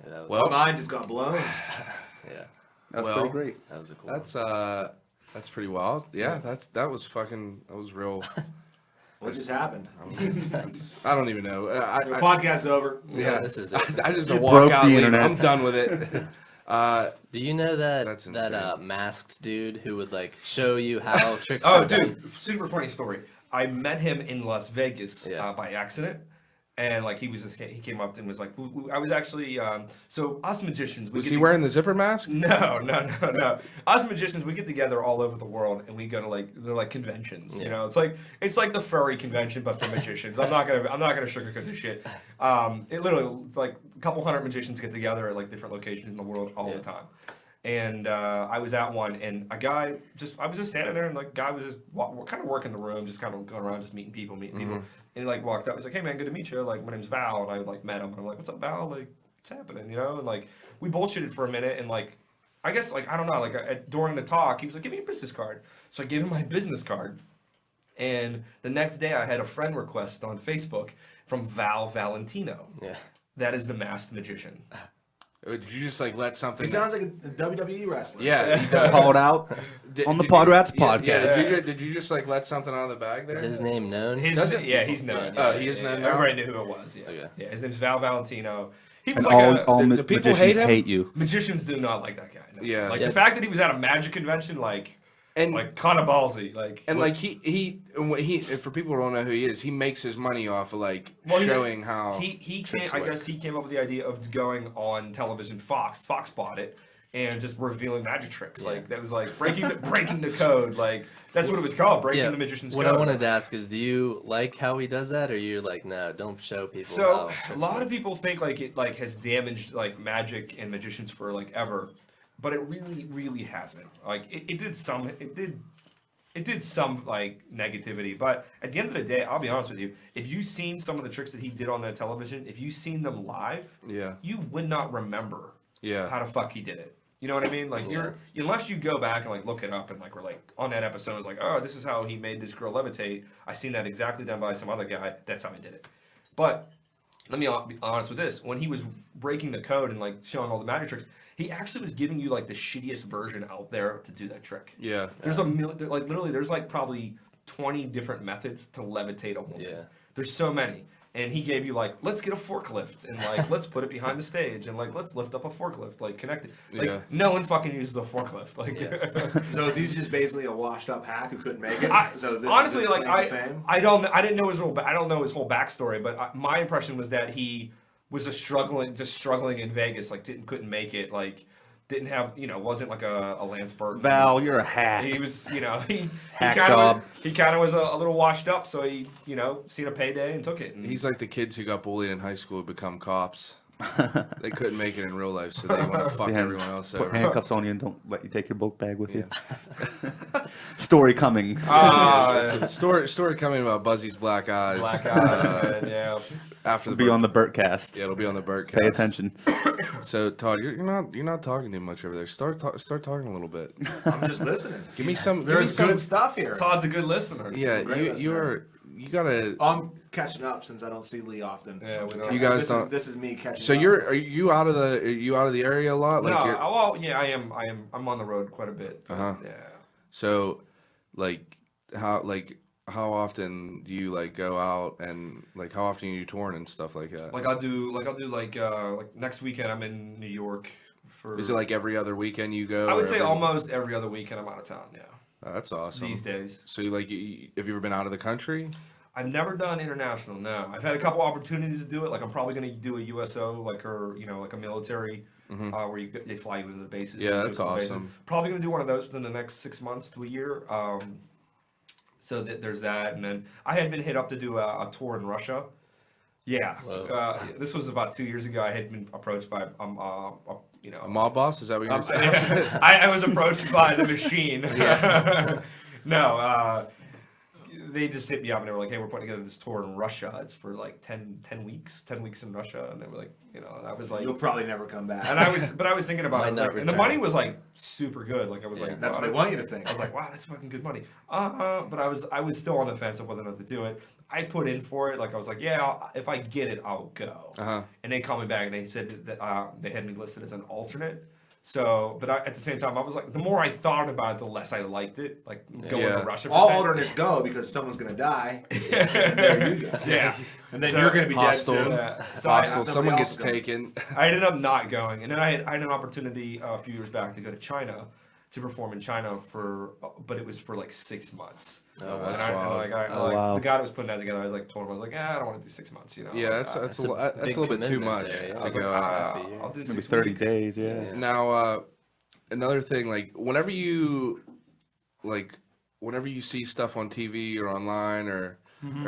that was, Well- My mind just got blown. yeah, That's Well, pretty great. that was a cool That's pretty wild. Yeah, that was real. What just happened? I don't even know. Your podcast's over. Yeah, This is it. I just You walk broke out. the Leave. internet. I'm done with it. Do you know That's that insane. masked dude who would like show you how tricks oh, are done? dude, super funny story. I met him in Las Vegas Yeah. by accident. And like he came up and was like, I was actually so us magicians. Was he wearing the zipper mask? No. Us magicians, we get together all over the world and we go to they're like conventions. You Yeah. know, it's like the furry convention but for magicians. I'm not gonna sugarcoat this shit. It literally like a couple hundred magicians get together at like different locations in the world all Yeah. the time. And I was at one, and a guy I was just standing there, and like guy was just kind of working the room, just kind of going around, just meeting people. And he like walked up, he's like, "Hey man, good to meet you. Like my name's Val," and I like met him, and I'm like, "What's up, Val? Like what's happening?" You know, and like we bullshitted for a minute, and like I guess like I don't know, like during the talk, he was like, "Give me your business card." So I gave him my business card, and the next day I had a friend request on Facebook from Val Valentino. Yeah. That is the masked magician. Did you just like let something? He sounds like a WWE wrestler. Yeah, he does. Called out on the PodRatz Podcast. Yeah, did you just like let something out of the bag there? Is his name known? He's known. Oh, he is known now? Everybody knew who it was. Yeah. Okay. Yeah. His name's Val Valentino. He And was like all the people magicians hate him? hate you. magicians do not like that guy. No. Yeah. Like Yeah. the fact that he was at a magic convention, like kind of ballsy. Like And like he for people who don't know who he is, he makes his money off of like Well, showing how he tricks came. I work. guess he came up with the idea of going on television. Fox bought it. And just revealing magic tricks, like that was like breaking the code, like that's what it was called, breaking the magician's what code. I wanted to ask is, do you like how he does that, or you're like, no, don't show people? So how a tricks lot work? of people think like it like has damaged like magic and magicians for like ever, but it really hasn't. Like it did some like negativity, but at the end of the day, I'll be honest with you, if you've seen some of the tricks that he did on the television, if you've seen them live, yeah you would not remember yeah how the fuck he did it. You know what I mean? Like unless you go back and like look it up and like we're like on that episode it's like, oh, this is how he made this girl levitate. I seen that exactly done by some other guy. That's how I did it. But let me be honest with this: when he was breaking the code and like showing all the magic tricks, he actually was giving you like the shittiest version out there to do that trick. Yeah. There's like literally there's like probably 20 different methods to levitate a woman. Yeah. There's so many. And he gave you like, let's get a forklift and like let's put it behind the stage and like let's lift up a forklift, like connect it. Like no one fucking uses a forklift. Like So is he just basically a washed up hack who couldn't make it? So this honestly, like I didn't know his I don't know his whole backstory, but my impression was that he was just struggling in Vegas, like couldn't make it, like didn't have, wasn't like a Lance Burton. Val, you're a hack. He was, he hack kind job. of was a little washed up, so he, seen a payday and took it. And He's like the kids who got bullied in high school who become cops. They couldn't make it in real life, so they want to fuck everyone else Put over. handcuffs on you and don't let you take your book bag with you. Story coming. Story coming about Buzzy's black eyes. Black eyes, yeah. After the Be on the Burtcast. Yeah, it'll be on the Burtcast. Pay attention. So Todd, you're not talking too much over there. Start talking a little bit. I'm just listening. Give me some. There's good stuff here. Todd's a good listener. Yeah, you gotta. I'm catching up since I don't see Lee often. Yeah, we don't. You guys don't. This is me catching. So up. are you out of the area a lot? Like well, yeah, I am. I'm on the road quite a bit. Uh-huh. Yeah. So, how often do you like go out and like how often are you touring and stuff like that? I'll do next weekend I'm in New York for. Is it like every other weekend you go? I would say almost every other weekend I'm out of town. Yeah. Oh, that's awesome. These days. So have you ever been out of the country? I've never done international. No, I've had a couple opportunities to do it. Like I'm probably going to do a USO, like like a military, where they fly you into the bases. Yeah, that's awesome. Bases. Probably going to do one of those within the next 6 months to a year. So there's that, and then I had been hit up to do a tour in Russia. Yeah, this was about 2 years ago. I had been approached by a mob boss. Is that what you're saying? I was approached by the machine. No, they just hit me up and they were like, "Hey, we're putting together this tour in Russia. It's for like 10 weeks in Russia." And they were like, and I was like, "You'll probably never come back." And I was thinking about it, and the money was like super good. Like I was like, "That's what they want you to think." I was like, "Wow, that's fucking good money." But I was still on the fence of whether or not to do it. I put in for it. Like I was like, "Yeah, if I get it, I'll go." And they called me back and they said that they had me listed as an alternate. So, but at the same time, I was like, the more I thought about it, the less I liked it. Like going to Russia. For all alternates go because someone's gonna die. And there you go. Yeah, and then you're gonna be hostile. dead soon. Yeah. So Hostile. Someone gets taken. I ended up not going, and then I had an opportunity a few years back to go to China to perform in China but it was for like 6 months. Oh, and that's wild. Wow. The guy that was putting that together, I told him, I was like, I don't want to do 6 months, Yeah, that's a little bit too much to go out. I'll do Maybe 6 30 weeks. days, yeah. Now, another thing, like whenever you see stuff on TV or online or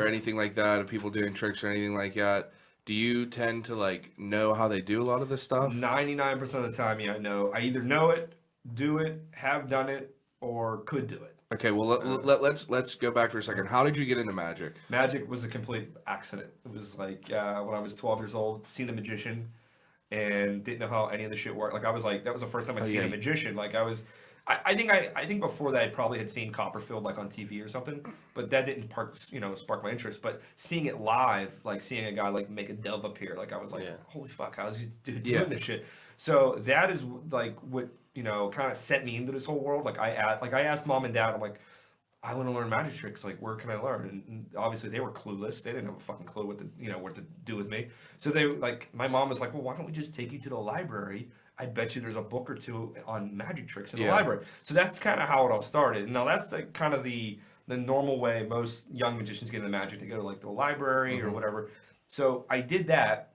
anything like that, of people doing tricks or anything like that, do you tend to like know how they do a lot of this stuff? 99% of the time, yeah, I know. I either know it, do it, have done it, or could do it. Okay, well let's go back for a second. How did you get into magic? Magic was a complete accident. It was like when I was 12 years old, seen a magician, and didn't know how any of the shit worked. Like I was like, that was the first time I seen a magician. Like I think before that I probably had seen Copperfield like on TV or something, but that didn't spark my interest. But seeing it live, like seeing a guy like make a dove appear, like I was like, holy fuck, how's he doing this shit? So that is like what kind of set me into this whole world. Like I asked mom and dad, I'm like, I want to learn magic tricks. Like, where can I learn? And obviously, they were clueless. They didn't have a fucking clue what to do with me. So my mom was like, well, why don't we just take you to the library? I bet you there's a book or two on magic tricks in the library. So that's kind of how it all started. Now that's the normal way most young magicians get into magic. They go to like the library or whatever. So I did that,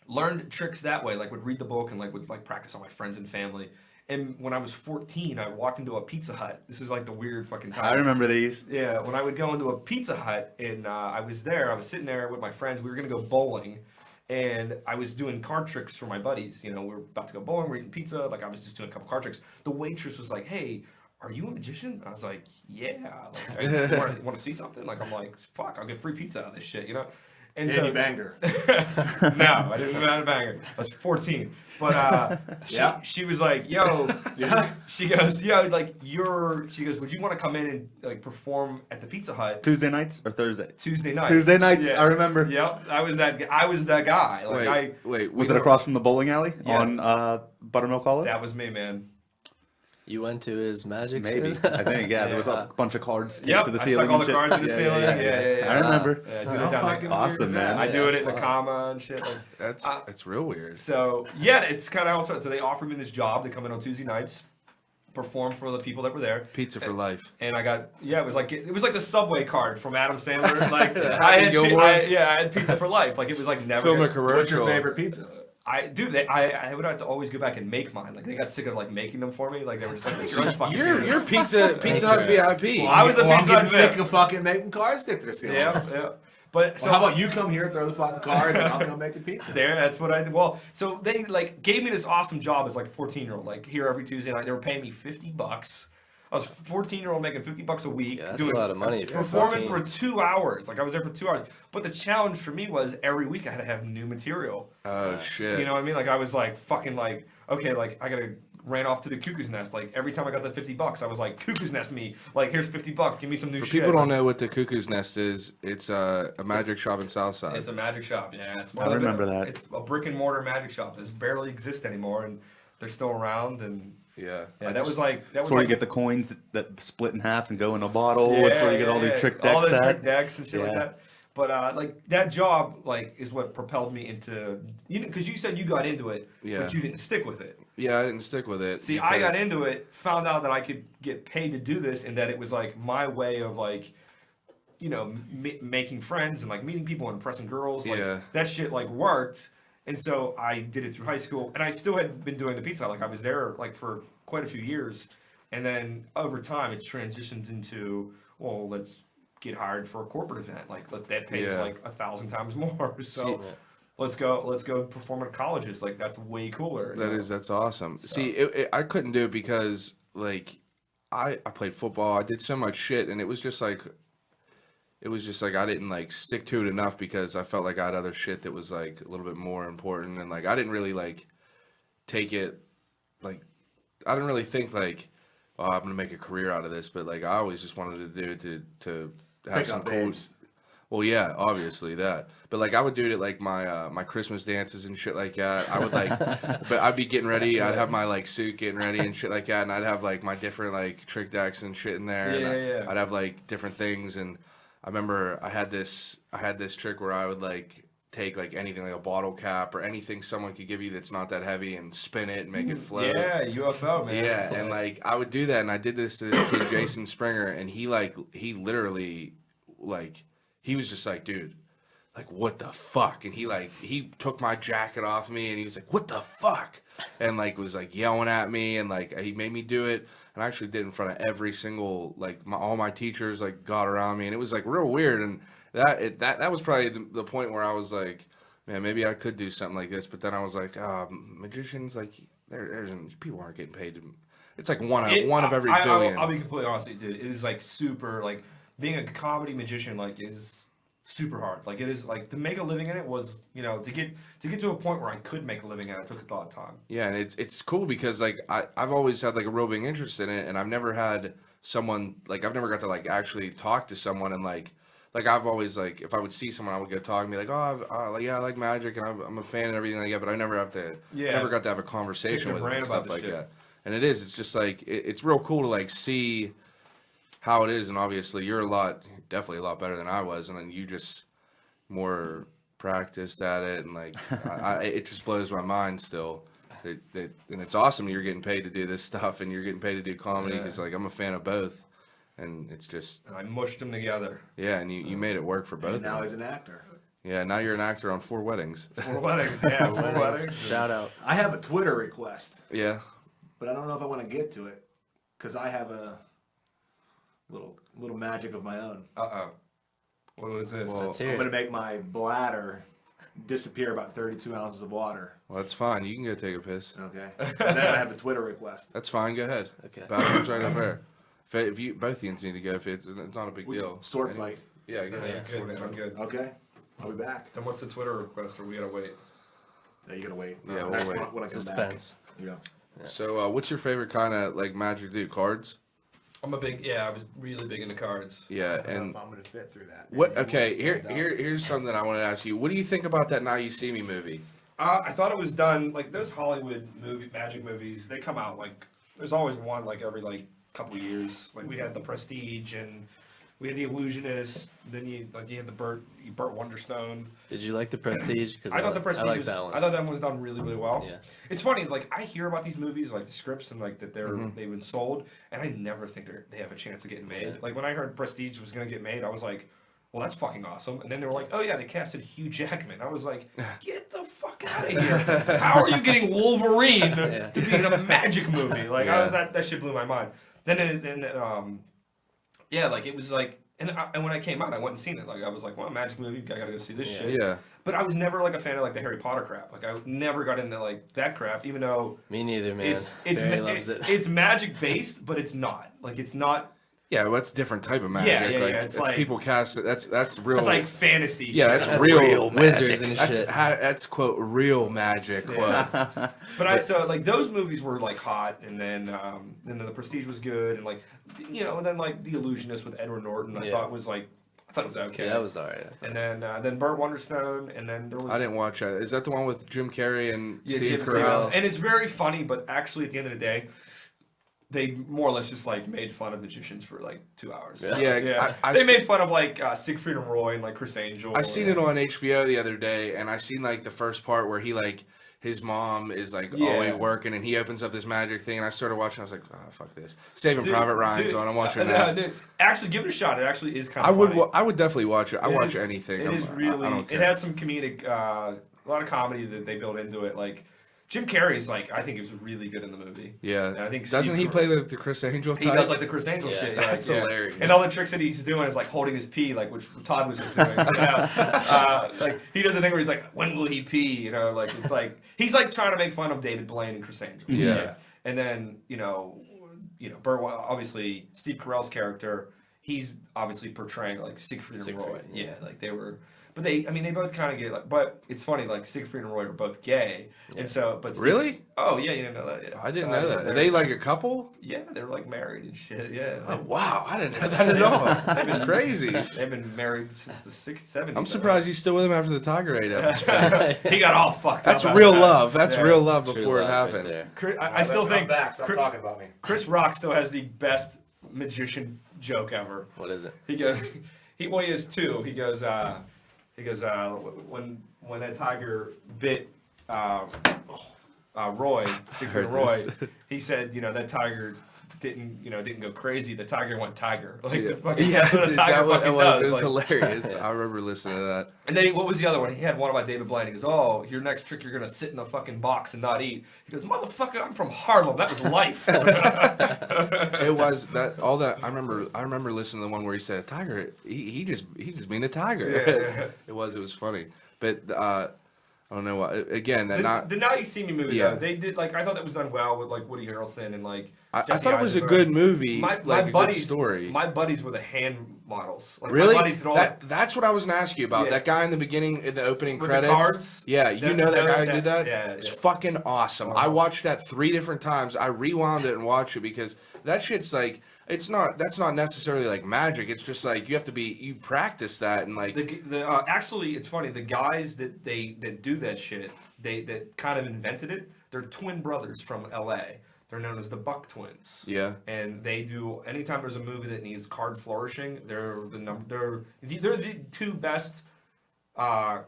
learned tricks that way. Like would read the book and would practice on my friends and family. And when I was 14, I walked into a Pizza Hut. This is like the weird fucking time. I remember these. Yeah, when I would go into a Pizza Hut and I was sitting there with my friends. We were going to go bowling. And I was doing card tricks for my buddies. We were about to go bowling, we're eating pizza. Like I was just doing a couple card tricks. The waitress was like, hey, are you a magician? I was like, yeah. Like, want to see something? Like I'm like, fuck, I'll get free pizza out of this shit, And And so you banged her. no, I didn't know how to bang her. I was 14. But she was like, yo, she goes, yo, like she goes, would you want to come in and like perform at the Pizza Hut Tuesday nights or Thursday? Tuesday nights? Tuesday nights, Yeah. I remember. Yep, I was that guy. Like Wait, Was it across from the bowling alley on Buttermilk Hollow? that was me, man. You went to his magic Maybe. show? I think, yeah. There was Yeah. a bunch of cards sticking Yep, to the I ceiling. stuck all and the shit. cards to the ceiling. Yeah. I remember. Yeah, I do How it down fucking there. Awesome, weird is man. that? I do it that's in the wild. comma and shit. That's real weird. So yeah, it's kind of also. So they offered me this job to come in on Tuesday nights, perform for the people that were there. Pizza for life. And I got it was like the Subway card from Adam Sandler. Like Happy Gilmore? I had pizza for life. Like it was like never. Film a gonna- commercial. What's your favorite pizza? I would have to always go back and make mine. Like they got sick of like making them for me. Like they were just like, you're fucking You're Pizza Hut VIP. Well, I was a I'm Pizza getting Hut sick VIP. of fucking making cars stick to the ceiling. Yeah. But so So how about you come here, throw the fucking cars, and I'll come make the pizza. there, that's what I did. Well, so they like gave me this awesome job as like a 14-year-old. Like here every Tuesday night, they were paying me $50. I was a 14-year-old making $50 a week. Yeah, that's doing a lot of money. for performance 14. for 2 hours. Like I was there for 2 hours. But the challenge for me was every week I had to have new material. Oh shit. You know what I mean? Like I was like fucking like, okay, like I gotta ran off to the Cuckoo's Nest. Like every time I got the $50, I was like, Cuckoo's Nest me. Like here's $50. Give me some new For shit. people don't know what the Cuckoo's Nest is, it's a magic shop in Southside. It's a magic shop. Yeah, it's I remember that. It's a brick and mortar magic shop. It barely exists anymore, and they're still around. And Yeah. yeah, that was like That's where you get the coins that split in half and go in a bottle. Yeah, That's where you get all the trick decks all the at. trick decks and shit like Yeah. that. But like that job, like, is what propelled me into because you said you got into it, Yeah. but you didn't stick with it. Yeah, I didn't stick with it. See, I got because- into it, found out that I could get paid to do this, and that it was like my way of like, you know, making friends and like meeting people and impressing girls. Like, Yeah. that shit like worked, and so I did it through high school, and I still had been doing the pizza. Like I was there like for quite a few years, and then over time it's transitioned into, well, let's get hired for a corporate event. Like that pays Yeah. like 1,000 times more. So. See- Let's go perform at colleges. Like that's way cooler. you know? That's awesome. So- See, I couldn't do it because like I played football. I did so much shit, and it was just like I didn't like stick to it enough because I felt like I had other shit that was like a little bit more important, and like I didn't really like take it like I didn't really think like, oh, I'm gonna make a career out of this, but like I always just wanted to do it to have Pick some up cool. babes. Well, yeah, obviously that. But like I would do it at like my Christmas dances and shit like that. I would like, but I'd be getting ready. I'd have my like suit getting ready and shit like that, and I'd have like my different like trick decks and shit in there. and Yeah. I'd have like different things, and I remember I had this trick where I would like take like anything like a bottle cap or anything someone could give you that's not that heavy and spin it and make it float. Yeah, UFO, man. Yeah, and like I would do that, and I did this to this kid Jason Springer, and he literally like he was just like, dude, like what the fuck? And he took my jacket off me, and he was like, what the fuck? And like was like yelling at me, and like he made me do it, and I actually did it in front of every single like all my teachers like got around me, and it was like real weird, and that was probably the point where I was like, man, maybe I could do something like this, but then I was like, magicians like there's people aren't getting paid to. It's like one of every billion. I'll be completely honest with you, dude. It is like super, like being a comedy magician, like is super hard. Like it is like to make a living in it was, you know, to get to a point where I could make a living in it took a lot of time. Yeah, and it's cool because like I've always had like a real big interest in it, and I've never had someone like I've never got to like actually talk to someone and like I've always like if I would see someone I would go talk and be like, oh yeah, I like magic and I'm a fan and everything like that, but I never got to have a conversation Pick with their them and brain stuff about like this shit. that. And it's just like it's real cool to like see how it is, and obviously you're definitely a lot better than I was, and then you just more practiced at it, and like it just blows my mind still. And it's awesome you're getting paid to do this stuff, and you're getting paid to do comedy because like I'm a fan of both, and it's just And I mushed them together. yeah, and you made it work for both. And now of he's them. an actor. Yeah, now you're an actor on 4 weddings. 4 weddings, yeah, 4 weddings. Shout out. I have a Twitter request, Yeah, but I don't know if I want to get to it because I have a little magic of my own. What was this? Well, Let's hear I'm it. gonna make my bladder disappear about 32 ounces of water. well that's fine. You can go take a piss. Okay. And then I have a Twitter request. That's fine. Go ahead. Okay. Bathroom's right up there. If you both of you need to go, if it's not a big We deal. sword Anyway. fight. Yeah, go Yeah, ahead. good, man. I'm good. Okay. I'll be back. Then what's the Twitter request, or we gotta wait? Yeah, you gotta wait. Yeah, we'll Next wait. month when I come Suspense. back. Yeah. So, what's your favorite kind of like Magic do? Cards? I was really big into cards. Yeah, I don't know and if I'm gonna fit through that. what? Maybe Okay, we'll here, stand up. here's something I want to ask you. What do you think about that Now You See Me movie? I thought it was done like those Hollywood magic movies. They come out like there's always one like every like couple years. Like we had The Prestige and we had The Illusionist. Then you had the Burt Wonderstone. Did you like The Prestige? Because I thought The Prestige I like was, that one. I thought that one was done really, really well. Yeah. It's funny, like I hear about these movies, like the scripts and like that Mm-hmm. they've been sold, and I never think they have a chance of getting made. Yeah. Like when I heard Prestige was gonna get made, I was like, well, that's fucking awesome. And then they were like, oh yeah, they casted Hugh Jackman. I was like, get the fuck out of here! How are you getting Wolverine to be in a magic movie? Like that shit blew my mind. Yeah, like it was like. And when I came out, I went and seen it. Like I was like, well, magic movie, I gotta go see this shit. Yeah. But I was never like a fan of like the Harry Potter crap. Like I never got into like that crap, even though Me neither, man. Barry loves it. it's magic based, but it's not. Like it's not. Yeah, well, that's a different type of magic. Yeah, like, it's like- people cast it. That's real. It's like fantasy. yeah, shit. that's real, real wizards magic. and that's shit. That's quote real magic. Quote. But so like those movies were like hot, and then The Prestige was good, and like and then like The Illusionist with Edward Norton, I thought was okay. Yeah, that was alright. And then Burt Wonderstone, and then there was. I didn't watch that. Is that the one with Jim Carrey and Yeah, Steve Jim Carell? Carell. And it's very funny, but actually at the end of the day, they more or less just like made fun of magicians for like 2 hours. Yeah, They made fun of like Siegfried and Roy and like Chris Angel. I seen it on HBO the other day, and I seen like the first part where he like his mom is like always working, and he opens up this magic thing, and I started watching. I was like, oh fuck this, Saving Private Ryan's on. I'm watching that. Dude, actually, give it a shot. It actually is kind I of. would funny. I would definitely watch it. I watch is- anything. It is really. I don't care. It has some comedic, a lot of comedy that they built into it. Like Jim Carrey's like, I think he was really good in the movie. Yeah, And I think doesn't Steve he play the Chris Angel type? He does like the Chris Angel shit. Yeah, That's hilarious. And all the tricks that he's doing is like holding his pee, like which Todd was just doing. Like he does the thing where he's like, "When will he pee?" Like it's like he's like trying to make fun of David Blaine and Chris Angel. Yeah. And then Burt, obviously Steve Carell's character, he's obviously portraying like Siegfried and Roy. Yeah, like they were. But they both kind of get like. But it's funny, like Siegfried and Roy are both gay, and so. But Really? Oh yeah, you didn't know that. Yeah. I didn't know that. Are they like a couple? Yeah, they're like married and shit. Yeah. Oh wow, I didn't know that at all. That's crazy. They've been married since the 70s. I'm surprised he's still with him after the Tiger ate episode. He got all fucked That's up. real after that. love. That's Yeah. real love True before it love right happened. there. I still Listen, I'm think back. Stop talking about me. Chris Rock still has the best magician joke ever. What is it? He goes, he has two. He goes, when that tiger bit Roy, Siegfried and Roy, he said, that tiger didn't go crazy. The tiger went tiger. Like the fucking that's what a dude, tiger fucking does. It was Like- hilarious. I remember listeing to that. And then what was the other one? He had one about David Blaine. He goes, "Oh, your next trick, you're gonna sit in a fucking box and not eat." He goes, "Motherfucker, I'm from Harlem. That was life." It was that all that I remember listening to the one where he said tiger. He's just being a tiger. Yeah. It was funny, but I don't know what. Again, that The not. Now You See Me movie, Yeah. though, they did like I thought that was done well with like Woody Harrelson and like. I Jesse thought it was a Eisenberg. good movie, My like a buddies, good story. My buddies were the hand models. Like, Really? My buddies did all That's what I was gonna ask you about. Yeah. That guy in the beginning, in the opening With the credits. cards? Yeah, you That- know that that- guy that- did that. yeah, It's yeah. fucking awesome. I watched that 3 different times. I rewound it and watched it because that shit's like that's not necessarily like magic. It's just like you practice that and like actually, it's funny. The guys that do that shit, that kind of invented it. They're twin brothers from L.A. They're known as the Buck Twins. yeah. And they do anytime there's a movie that needs card flourishing, they're the 2 best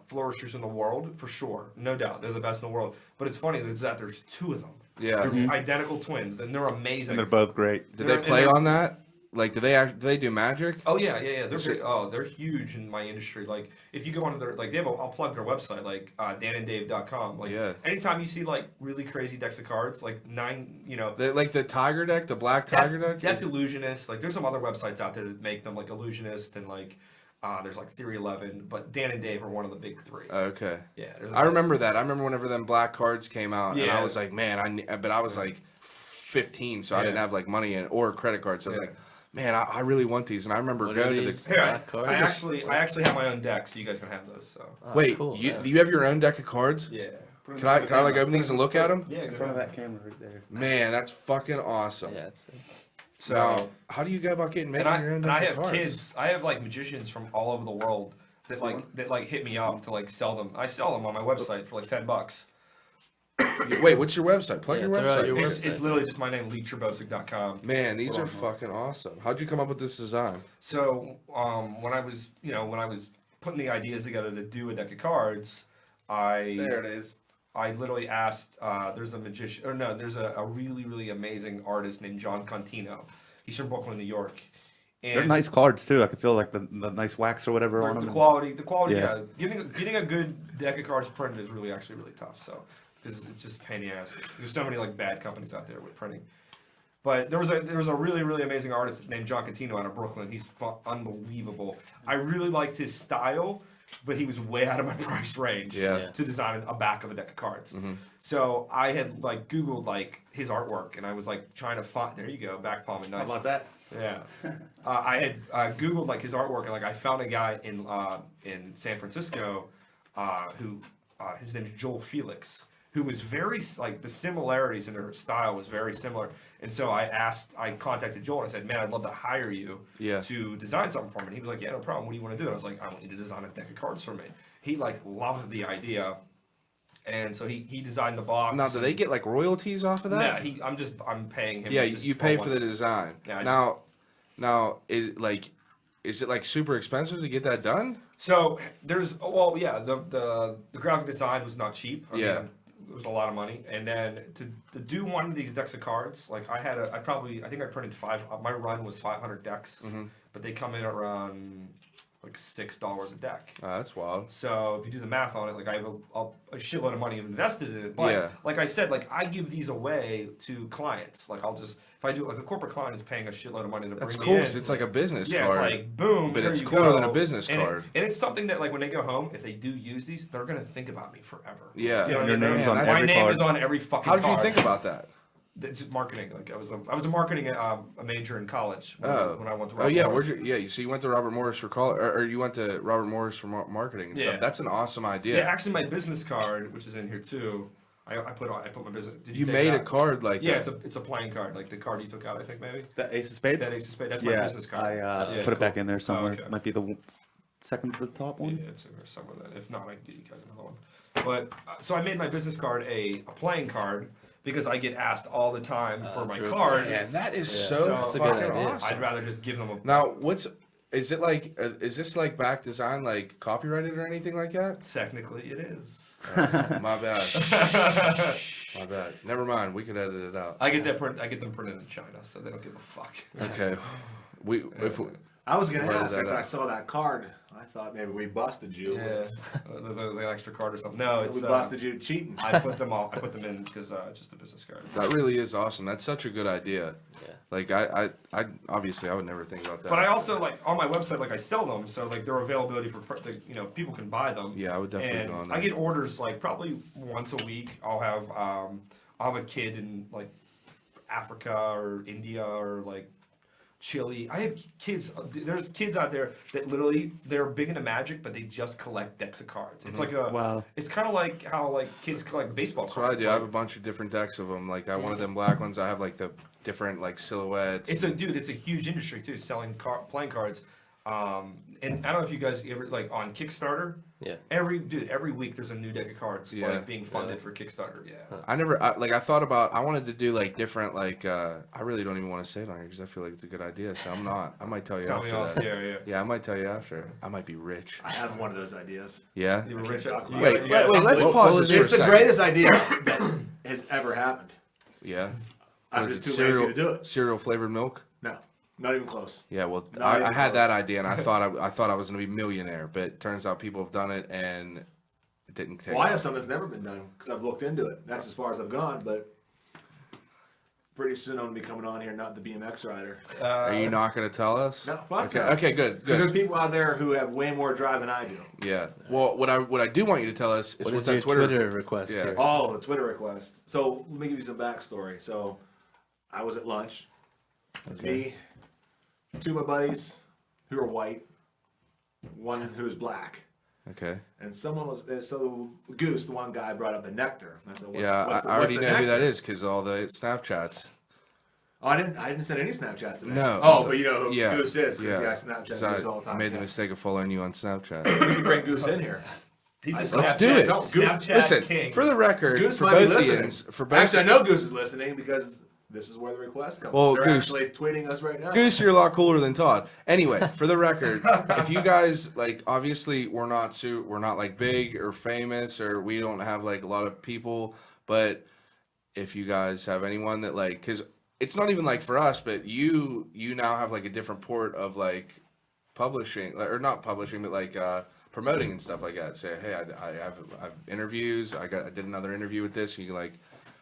flourishers in the world for sure, no doubt. They're the best in the world. But it's funny that there's 2 of them. Yeah. They're identical twins, and they're amazing. And they're both great. Did They're- they play and they're- on that? Like, do they do magic? Oh yeah. They're huge in my industry. Like if you go onto their I'll plug their website like dananddave.com. Like Yeah. anytime you see like really crazy decks of cards, like 9, Like the tiger deck, the black tiger deck. That's Illusionist. Like there's some other websites out there that make them like Illusionist and like there's like Theory 11, but Dan and Dave are one of the big 3. Okay. Yeah. I remember that. I remember whenever them black cards came out, and Yeah. I was like, man, but I was like 15, so I didn't have like money or credit cards. So I was Yeah. like, man, I really want these. And I remember What are going to these? the. Here, Black cards? I actually have my own deck, so you guys can have those. So Oh, Wait, cool, you nice. have your own deck of cards? yeah. Can I like open these and look at them? Yeah, In front of that camera right there. Man, that's fucking awesome. Yeah, it's So. Now, how do you go about getting made And your own and deck I of have cards? kids. I have like magicians from all over the world that like hit me up to like sell them. I sell them on my website for like $10. Wait, what's your website? Plug Yeah, your throw out website. your It's literally just my name, LeeTerbosic.com. Man, these are fucking awesome. How'd you come up with this design? So when I was putting the ideas together to do a deck of cards, There it is. I literally asked. There's a magician, or no, there's a really really amazing artist named John Contino. He's from Brooklyn, New York. And They're nice cards too. I can feel like the nice wax or whatever on the them. quality, Yeah. Getting a good deck of cards printed is really tough. So because it's just a pain in the ass. There's so many like bad companies out there with printing. But there was a really really amazing artist named John Contino out of Brooklyn. He's unbelievable. I really liked his style, but he was way out of my price range Yeah. to design a back of a deck of cards. Mm-hmm. So I had like Googled like his artwork, and I was like trying to find. There you go, back palm and nice. How about that? Yeah, I had Googled like his artwork, and like I found a guy in San Francisco who his name's Joel Felix, who was very like the similarities in their style was very similar. And so I contacted Joel and I said, man, I'd love to hire you Yeah. to design something for me. And he was like, yeah, no problem. What do you want to do? And I was like, I want you to design a deck of cards for me. He like loved the idea, and so he designed the box. Now, do they get like royalties off of that? Yeah, I'm paying him. Yeah, just you pay one- for the design. Yeah, I Now, is it like super expensive to get that done? So the graphic design was not cheap. I Yeah. mean, it was a lot of money, and then to do one of these decks of cards, like I think I printed 5. My run was 500 decks, Mm-hmm. but they come in around like $6 a deck. That's wild. So if you do the math on it, like I have a shitload of money invested in it. But Yeah. like I said, like I give these away to clients. Like if I do like a corporate client is paying a shitload of money to That's bring cool me in. because it's like a business Yeah, card. it's like boom, But there it's you cooler go. than a business And card. and it's something that like when they go home, if they do use these, they're gonna think about me forever. Yeah. You know what I Your mean? name's Man, on that's- My every name card. is on every fucking How did you card. think about that? It's marketing. Like I was a marketing a major in college when I went to. Oh yeah, Robert so you went to Robert Morris for college, or you went to Robert Morris for marketing and Yeah. stuff. That's an awesome idea. Yeah, actually, my business card, which is in here too, I put my business. Did you take made it a out? card like Yeah, that. it's a playing card, like the card you took out, I think maybe. The Ace of Spades. That Ace of Spades. That's my Yeah, business card. I Yeah, put it's it back cool. in there somewhere. okay. Might be the second to the top one. Yeah, it's in there somewhere. Then, if not, I can get you guys another one. But so I made my business card a playing card because I get asked all the time for that's my really card. Man, that is Yeah. so That's a good fucking idea. awesome. I'd rather just give them a. Now, is it like? Is this like back design, like copyrighted or anything like that? Technically, it is. My bad. My bad. Never mind. We could edit it out. I get them printed in China, so they don't give a fuck. Okay. If we, I was gonna Where ask did that because I at? saw that card. I thought maybe we busted you. Yeah, the extra card or something. No, it's We busted you cheating. I put them in because it's just a business card. that really is awesome. That's such a good idea. Yeah. Like I obviously I would never think about that. But I also like on my website, like I sell them, so like their availability for people can buy them. Yeah, I would definitely And go on there. I get orders like probably once a week. I'll have a kid in like Africa or India or like Chile. I have kids. There's kids out there that literally they're big into Magic, but they just collect decks of cards. It's like a Wow. It's kind of like how like kids collect baseball That's what I cards. do. I have Like, a bunch of different decks of them. Like I one of them black ones. I have like the different like silhouettes. It's a huge industry too, selling playing cards. And I don't know if you guys ever like on Kickstarter. Yeah. Every week there's a new deck of cards Yeah. like being funded Really? for Kickstarter. Yeah. I thought about I wanted to do like different like I really don't even want to say it on here because I feel like it's a good idea. So I'm not. I might tell you Tell me after off. that. Yeah. Yeah, I might tell you after. I might be rich. I have one of those ideas. Yeah. You were I rich. can't talk you about Wait, gotta- wait, you wait. gotta- Let's what pause was this It's for the a second. greatest idea that has ever happened. Yeah. I'm What is just it, too lazy to do it. Cereal flavored milk. No, not even close. Yeah, well, Not I even had that close. idea and I thought I was gonna be millionaire, but it turns out people have done it and it didn't take. Well, I have something that's never been done because I've looked into it. That's as far as I've gone, but pretty soon I'm gonna be coming on here, not the BMX rider. Are you not gonna tell us? No, fuck Okay. no. Okay. Good. Because there's Good. people out there who have way more drive than I do. Yeah. Well, what I do want you to tell us is What is that your Twitter request Yeah. here? Oh, the Twitter request. So let me give you some backstory. So I was at lunch. It was me, two of my buddies who are white, one who's black. Okay. And someone was, so Goose, the one guy, brought up the nectar. I said, I already know who that is because all the Snapchats. Oh, I didn't send any Snapchats today. No. Oh, but you know who Yeah. Goose is because Yeah. I Snapchat So Goose all the I time. made the Yeah. mistake of following you on Snapchat. We can bring Goose in here. He's a Let's Snapchat, do it. No, Goose- Snapchat Listen, king. for the record, Goose for might be both listening. Ians, for both. Actually, I know Goose is listening because this is where the request comes. Well, They're Goose- actually tweeting us right now. Goose, you're a lot cooler than Todd. Anyway, for the record, if you guys like, obviously we're not like big or famous, or we don't have like a lot of people. But if you guys have anyone that like, because it's not even like for us, but you now have like a different port of like publishing, or not publishing, but like promoting and stuff like that. Say, hey, I have interviews. I did another interview with this. And you like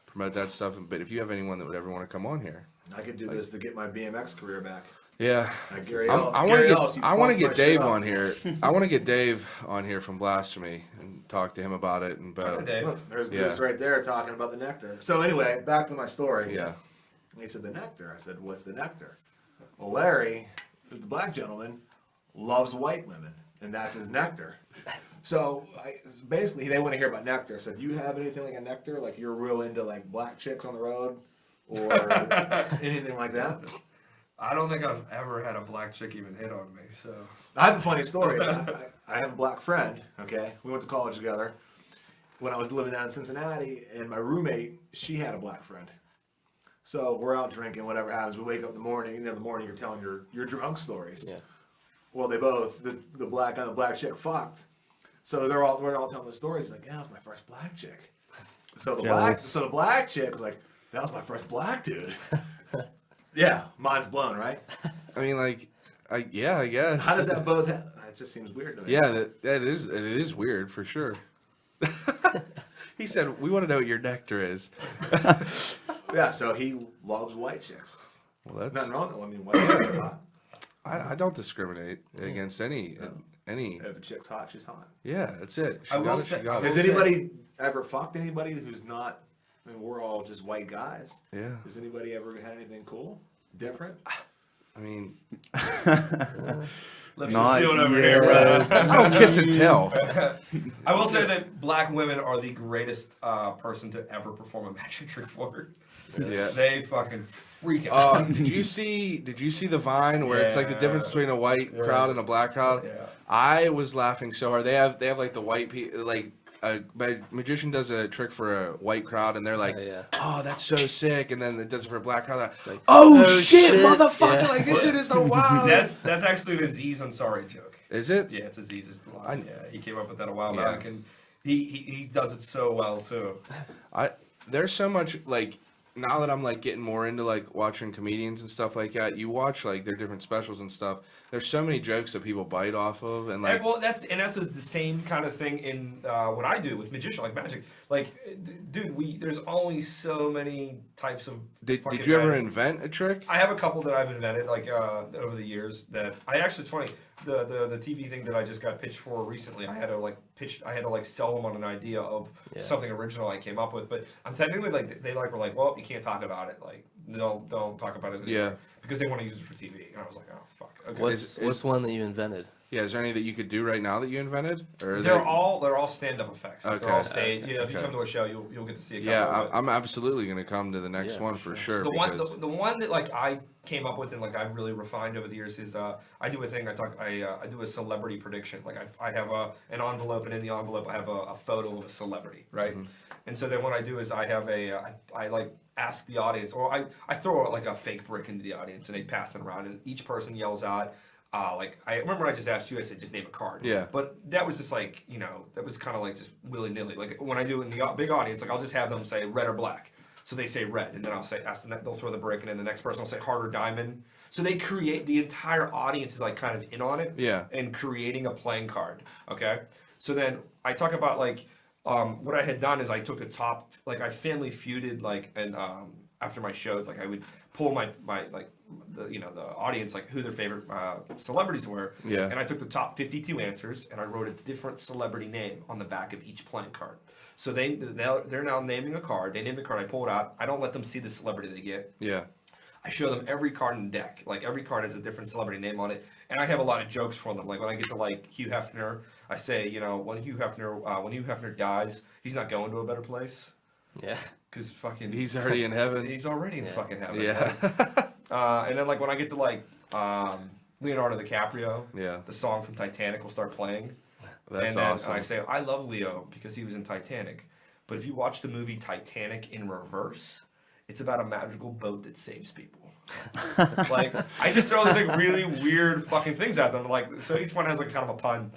promote that stuff. But if you have anyone that would ever want to come on here. I could do this to get my BMX career back. Yeah, Like Gary I Ellis- want Gary to Ellis, get you I want to fucked get my shit Dave up. on here. I want to get Dave on here from Blasphemy and talk to him about it and about Dave. Look, there's Yeah. Goose right there talking about the nectar. So anyway, back to my story. yeah. He said, the nectar. I said, what's the nectar? Well, Larry, who's the black gentleman, loves white women, and that's his nectar. So basically, they want to hear about nectar. So do you have anything like a nectar? Like you're real into like black chicks on the road or anything like that? I don't think I've ever had a black chick even hit on me. So I have a funny story. I have a black friend, okay? We went to college together when I was living down in Cincinnati, and my roommate, she had a black friend. So we're out drinking, whatever happens. We wake up in the morning, and in the morning you're telling your drunk stories. Yeah. Well, they both, the black and the black chick fucked. So we're all telling the stories, like, yeah, that was my first black chick. So the black chick was like, that was my first black dude. Yeah, mind's blown, right? I mean, like, I guess. How does that both happen? It just seems weird to me. Yeah, it is weird for sure. He said, "We want to know what your nectar is." Yeah, so he loves white chicks. Well, that's. Nothing wrong with it. I mean, white chicks are hot. I don't discriminate against any. If a chick's hot, she's hot. Yeah, that's it. She I will got it, say- she got Has it. anybody ever fucked anybody who's not? I mean, we're all just white guys. Yeah. Has anybody ever had anything cool, different? I mean, lips Not are sealed over yet. here, bro. I don't kiss and tell. I will say that black women are the greatest person to ever perform a magic trick for. Yeah. They fucking freak out. Did you see the Vine where it's like the difference between a white Yeah. crowd and a black crowd? Yeah. I was laughing so hard. They have like the white people, like a magician does a trick for a white crowd and they're like, Yeah. oh, that's so sick, and then it does it for a black crowd. Like, oh shit, motherfucker! Yeah. Like this shit is the wild. That's actually an Aziz Ansari joke. Is it? Yeah, it's Aziz's line. Yeah, he came up with that a while Yeah. back, and he does it so well too. There's so much like now that I'm like getting more into like watching comedians and stuff like that. You watch like their different specials and stuff. There's so many jokes that people bite off of, and like Well, that's the same kind of thing in what I do with magician, like magic. Like, dude, there's only so many types of. did fucking you ever magic. invent a trick? I have a couple that I've invented, like over the years. That I actually, it's funny. The TV thing that I just got pitched for recently, I had to like sell them on an idea of something original I came up with. But I'm technically like they were like, well, you can't talk about it. Like, don't talk about it anymore. Yeah. Because they want to use it for TV, and I was like, oh fuck. Okay. What's one that you invented? Yeah, is there any that you could do right now that you invented? Or are They're they- all stand-up effects. Like, They're all Okay. staged. Okay. Yeah, if you Okay. come to a show, you'll get to see a couple. Yeah, of it. I'm absolutely gonna come to the next Yeah, one for for sure. The because, one that like I came up with and like I've really refined over the years is I do a thing I do a celebrity prediction. Like I have an envelope, and in the envelope I have a photo of a celebrity, right? Mm-hmm. And so then what I do is I have I like ask the audience, or I throw like a fake brick into the audience and they pass it around, and each person yells out. Like I remember I just asked you, I said just name a card. Yeah. But that was just like, that was kind of like just willy-nilly. Like when I do it in the big audience, like I'll just have them say red or black. So they say red, and then I'll ask them, they'll throw the brick, and then the next person will say heart or diamond. So they create, the entire audience is like kind of in on it. Yeah. And creating a playing card. Okay. So then I talk about like, what I had done is I took the top, like I family feuded like, and after my shows, like I would pull my like the audience, like who their favorite celebrities were. Yeah. And I took the top 52 answers and I wrote a different celebrity name on the back of each playing card. So they're now naming a card. They name the card. I pull it out. I don't let them see the celebrity they get. yeah, I show them every card in the deck. Like every card has a different celebrity name on it, and I have a lot of jokes for them. Like when I get to like Hugh Hefner, I say, you know, when Hugh Hefner dies, he's not going to a better place. Yeah. Cause fucking He's already in heaven. he's already in fucking heaven. Yeah. And then like when I get to like Leonardo DiCaprio, Yeah. the song from Titanic will start playing. That's and then awesome. I say, I love Leo because he was in Titanic. But if you watch the movie Titanic in reverse, it's about a magical boat that saves people. Like, I just throw these like really weird fucking things at them. Like, so each one has like kind of a pun.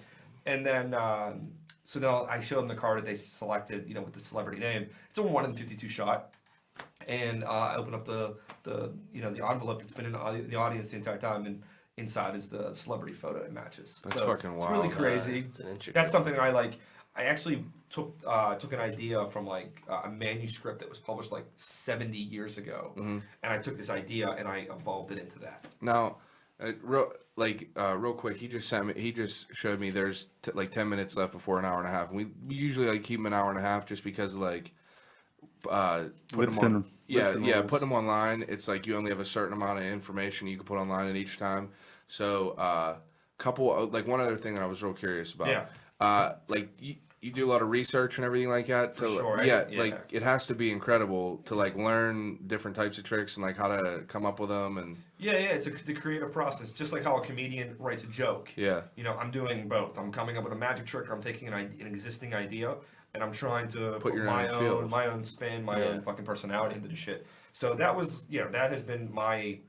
And then, so then I show them the card that they selected, you know, with the celebrity name. It's a 1 in 52 shot. And I open up the you know, the envelope that's been in the audience the entire time, and inside is the celebrity photo it matches. That's so fucking it's really wild. crazy. It's an intricate That's something I like. I actually took an idea from like a manuscript that was published like 70 years ago, and I took this idea and I evolved it into that. Now, real quick, he just showed me there's like 10 minutes left before an hour and a half. We usually like keep them an hour and a half just because like put them on, put them online. It's like you only have a certain amount of information you can put online at each time. So one other thing that I was real curious about. Like you do a lot of research and everything like that. For sure. Like it has to be incredible to like learn different types of tricks and like how to come up with them and. It's the creative process, just like how a comedian writes a joke. Yeah. You know, I'm doing both. I'm coming up with a magic trick, or I'm taking an existing idea, and I'm trying to put your my own feel. my own spin, my own fucking personality into the shit. So that was, that has been my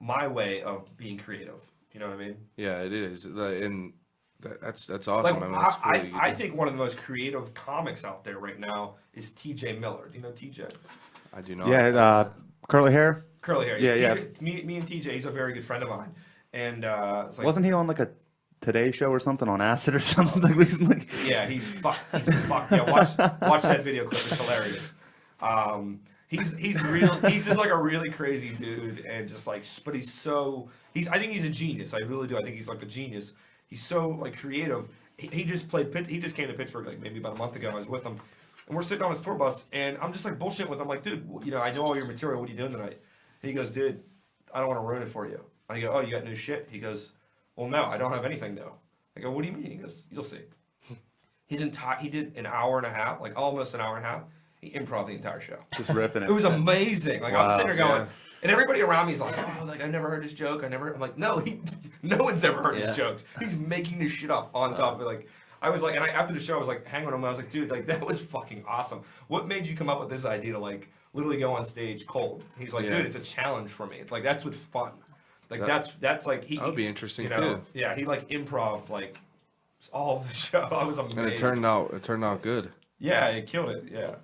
way of being creative. You know what I mean? Yeah, it is. And that's awesome. Like, I mean, that's really I think one of the most creative comics out there right now is T.J. Miller. Do you know T.J.? I do not. Yeah, curly hair. Curly hair. Yeah. Me and T.J. He's a very good friend of mine, and it's like, Wasn't he on like a Today Show or something on acid or something like recently? yeah, he's fucked. Yeah, watch that video clip. It's hilarious. He's real. He's just like a really crazy dude, and just like, but I think he's a genius. I really do. I think he's like a genius. He's so like creative. He just came to Pittsburgh like maybe about a month ago. I was with him, and we're sitting on his tour bus, and I'm just like bullshitting with him. Like, dude, I know all your material. What are you doing tonight? And he goes, dude, I don't want to ruin it for you. I go, oh, you got new shit? He goes, well, no, I don't have anything new. I go, what do you mean? He goes, you'll see. He did an hour and a half, like almost an hour and a half. He improv the entire show. Just riffing it. It was amazing. Like, I'm sitting there going, yeah. and everybody around me is like, oh, like I never heard this joke. I'm like, no, no one's ever heard his jokes. He's making this shit up on top of it. Like, I was like, and after the show, I was like, hanging with him. I was like, dude, like that was fucking awesome. What made you come up with this idea to like literally go on stage cold? He's like, dude, it's a challenge for me. It's like that's what's fun. Like that's like That would be interesting you know, too. Yeah, he like improv like all of the show. I was amazed. And it turned out good. Yeah, it killed it. Yeah,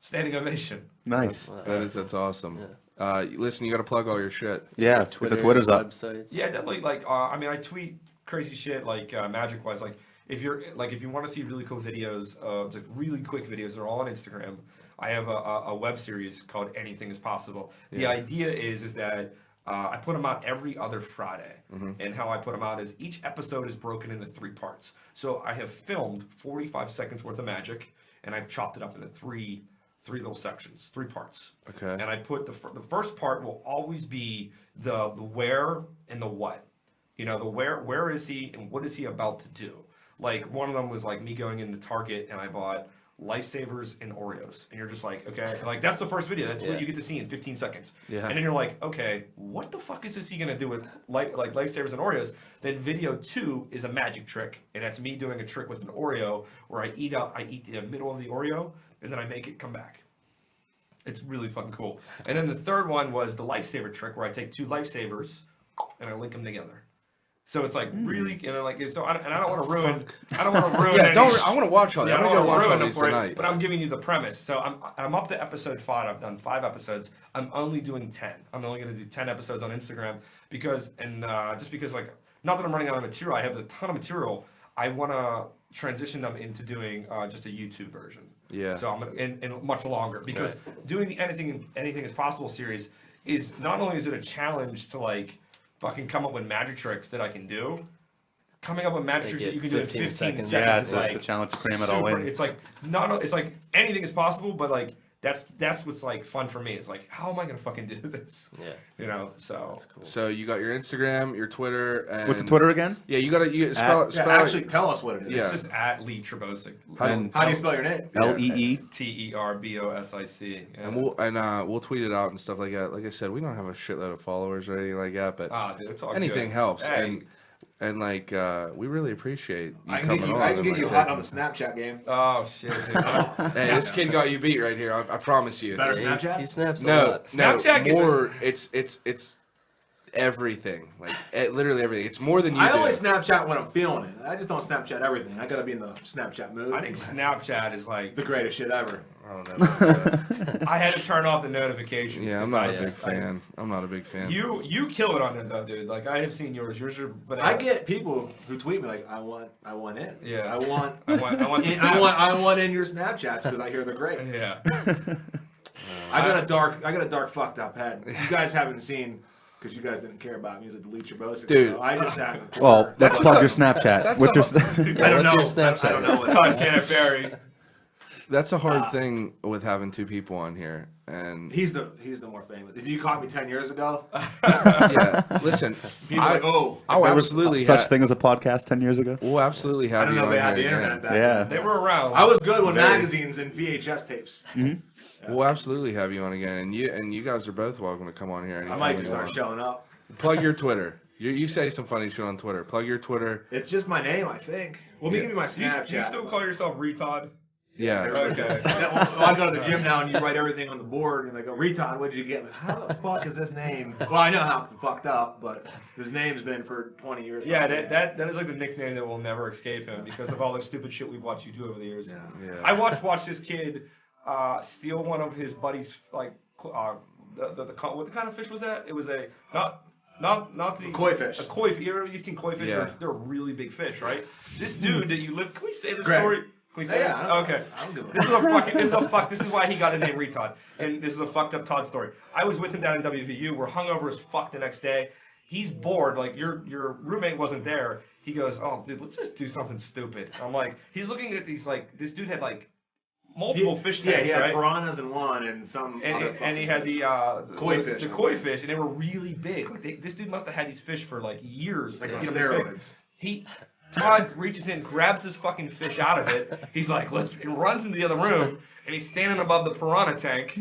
standing ovation. Nice. That's awesome. Listen, you got to plug all your shit. Yeah, Twitter, the Twitter's up. websites. Yeah, definitely. Like, I mean, I tweet crazy shit like magic wise. Like, if you want to see really cool videos, like really quick videos, they're all on Instagram. I have a web series called Anything Is Possible. The idea is that I put them out every other Friday, and how I put them out is each episode is broken into 3 parts. So I have filmed 45 seconds worth of magic, and I've chopped it up into three little sections, 3 parts. Okay. And I put the first part will always be the where and the what. You know, the where is he and what is he about to do? Like one of them was like me going into Target and I bought Lifesavers and Oreos, and you're just like, okay, like that's the first video. That's what you get to see in 15 seconds. Yeah. And then you're like, okay, what the fuck is he gonna do with like Lifesavers and Oreos? Then video 2 is a magic trick, and that's me doing a trick with an Oreo where I eat the middle of the Oreo, and then I make it come back. It's really fucking cool. And then the third one was the Lifesaver trick where I take 2 Lifesavers and I link them together. So it's like really, so I don't want to ruin. I don't want to ruin. Yeah, any, I want to watch all that. yeah, I'm I gonna don't go want watch to all ruin it these for tonight. it, but I'm giving you the premise. So I'm up to episode 5. I've done 5 episodes. I'm only doing 10. I'm only going to do 10 episodes on Instagram because like, not that I'm running out of material. I have a ton of material. I want to transition them into doing just a YouTube version. Yeah. So I'm gonna and much longer because doing the anything is possible series is not only is it a challenge to like fucking come up with magic tricks that I can do. Coming up with magic tricks that you can do in 15 seconds Yeah, is it's like the challenge to cram it all in. It's like it's like anything is possible, but like that's what's like fun for me. It's like, how am I gonna fucking do this? Yeah. You know, so That's cool. So you got your Instagram, your Twitter, and What's the Twitter again? Yeah, you gotta spell Yeah, spell actually, tell us what it is. Yeah. it's just at Lee Terbosic. How do- How do you spell your name? LEE. Terbosic. and we'll tweet it out and stuff like that. Like I said, we don't have a shitload of followers or anything like that, but Dude, it's all anything good. helps. Hey. And like we really appreciate you I can coming get you, on. I can and, get like, you hot on the Snapchat game. Oh shit, dude. Hey, this kid got you beat right here. I promise you. Better He Snapchat? snaps a No, lot. no, Snapchat gets more. It's everything. Like literally everything. It's more than you I do. only Snapchat when I'm feeling it. I just don't Snapchat everything. I gotta be in the Snapchat mood. I think Snapchat is like the greatest shit ever. I don't know. about that. I had to turn off the notifications. Yeah, I'm 'cause not I a big just- fan. I'm not a big fan. You kill it on it though, dude. Like I have seen yours. Yours are bananas. I get people who tweet me like, I want in. Yeah. I want I want some I snaps. want in your Snapchats because I hear they're great. Yeah. I got a dark fucked up head. You guys haven't seen because you guys didn't care about me as a Lee Terbosic. Dude. So I just sat in the Well, corner. let's plug your Snapchat. that's With your, a- I don't know. What's your Snapchat? I don't know what Todd Canofari. That's a hard thing with having two people on here. And He's the more famous. If you caught me 10 years ago, yeah, listen, people are like, oh, I'll there was absolutely such thing as a podcast 10 years ago. We'll absolutely I have don't you know if on they had the here internet again. back Yeah. then. They were around. I was good with Very. magazines and VHS tapes. We'll absolutely have you on again, and you guys are both welcome to come on here. I anytime might you just start want. showing up. Plug your Twitter. You say some funny shit on Twitter. Plug your Twitter. It's just my name, I think. Let me Yeah. give you my Do you Snapchat. still call yourself retard? Yeah. Okay. I go to the gym now and you write everything on the board and they go, Retod, what did you get? How the fuck is this name? Well, I know how it's fucked up, but his name's been for 20 years. Yeah, that is like the nickname that will never escape him because of all the stupid shit we've watched you do over the years. Yeah. Yeah. I watched this kid steal one of his buddies like what kind of fish was that? It was a not the Koi fish. A koi. You seen koi fish? Yeah. They're really big fish, right? This dude that you live. Can we say the Greg. story? Can we say Yeah, this? I don't- Okay. I don't give a This is a fucking. This is why he got the name retard. And this is a fucked up Todd story. I was with him down in WVU. We're hungover as fuck the next day. He's bored. Like your roommate wasn't there. He goes, "Oh, dude, let's just do something stupid." I'm like, he's looking at these like this dude had like multiple fish tanks, Yeah, he had right? piranhas in one and some other And he fucking had fish. the Koi fish. The koi fish, and they were really big. Like this dude must have had these fish for like years. Like to on get them this big. steroids. Todd reaches in, grabs this fucking fish out of it. He's like, and runs into the other room, and he's standing above the piranha tank,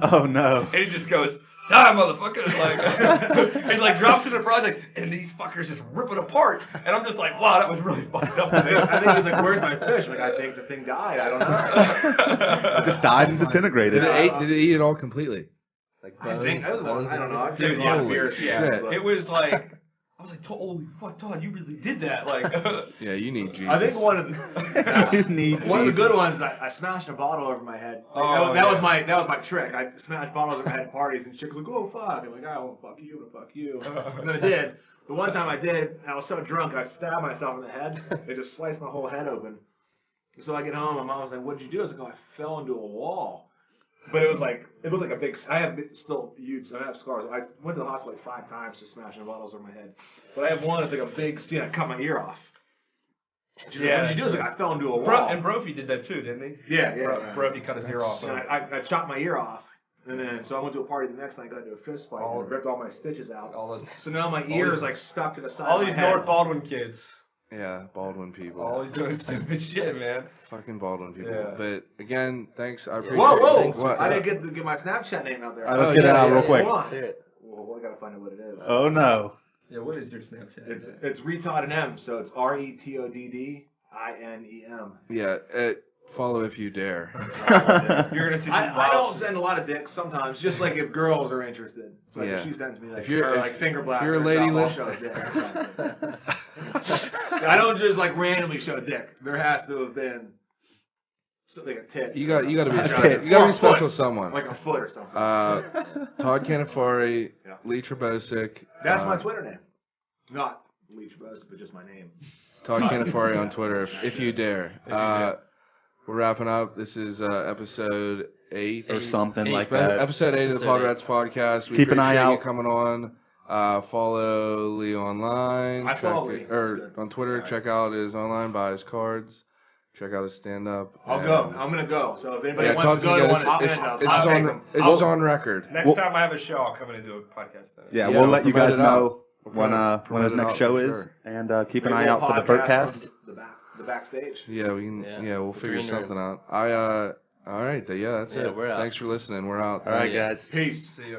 Oh no. and he just goes, "Die, motherfucker!" Like, and like drops it in the piranha tank, and these fuckers just rip it apart. And I'm just like, wow, that was really fucked up. I think he's like, "Where's my fish?" Like, I think the thing died. I don't know. It just died and disintegrated. Did it eat it all completely? Like I think that was bones I don't know. I've Dude, drank a lot of holy beers. shit. But It was like, I was like, holy fuck, Todd, you really did that. Like, Yeah, you need Jesus. I think one of You the need one of the Jesus. good ones. I smashed a bottle over my head. Like, Oh, that was yeah. my trick. I smashed bottles over my head at parties, and chicks like, "Oh fuck!" I'm like, "I won't fuck you, I'm gonna fuck you." And then I did. The one time I did, and I was so drunk, I stabbed myself in the head. They just sliced my whole head open. So I get home, my mom was like, "What'd you do?" I was like, "Oh, I fell into a wall." But it was like, it looked like a big. I have still huge. I have scars. I went to the hospital like 5 times just smashing bottles over my head. But I have one that's like a big. See, I cut my ear off. She's like, "What'd you do?" I was like, "I fell into a wall." and Brophy did that too, didn't he? Yeah. Brophy cut his ear off. And I chopped my ear off, and then so I went to a party the next night. Got into a fist fight All- and ripped all my stitches out. All those, So now my ear is like stuck to the side. all of these my head. North Baldwin kids, Yeah, Baldwin people. always doing stupid shit, man. Fucking Baldwin people. Yeah. But again, thanks. I appreciate Whoa, it. whoa! Thanks. What? I didn't get to get my Snapchat name out there. All right, let's get it out real quick. Hold on. Let's hear it. Well, I gotta find out what it is. Oh no. Yeah, what is your Snapchat? It's Retod and M, so it's RETODDINEM. Yeah, follow if you dare. You're gonna see some I wild don't shit. send a lot of dicks sometimes, just like if girls are interested. So like Yeah. if she sends me like, If you're- or if- like finger if blast you're a or lady something, I'll list- show a dick. I don't just like randomly show a dick. There has to have been something like a tit. You got to be Or a special. foot. You got to Or be a special foot. with someone. Like a foot or something. Todd Canofari, Yeah. Lee Terbosic. That's my Twitter name. Not Lee Terbosic, but just my name. Todd Canofari on Twitter, if you dare. We're wrapping up. This is episode 8 Or something Eight. like that. Episode 8 of the Episode PodRatz Podcast. We Keep an eye appreciate you out. coming on. Follow Lee online. I follow Check Lee. it- or That's good. on Twitter. Sorry. Check out his online. Buy his cards. check out his stand up. I'll go. I'm gonna go. So if anybody Yeah, wants to go to one of his it's stand-ups, it's I'll take on them. it's on record. Next Well- time I have a show, I'll come in and do a podcast then. Yeah, Yeah, we'll let you promote guys it out. know when promote his it next out show for is, sure. and keep an Great eye out little for the podcast Birdcast. from the backstage. Yeah, we can. Yeah. Yeah, we'll figure Green room. something out. All right. Yeah, that's Yeah, it. we're out. Thanks for listening. We're out. All right, Yeah. guys. Peace. See ya.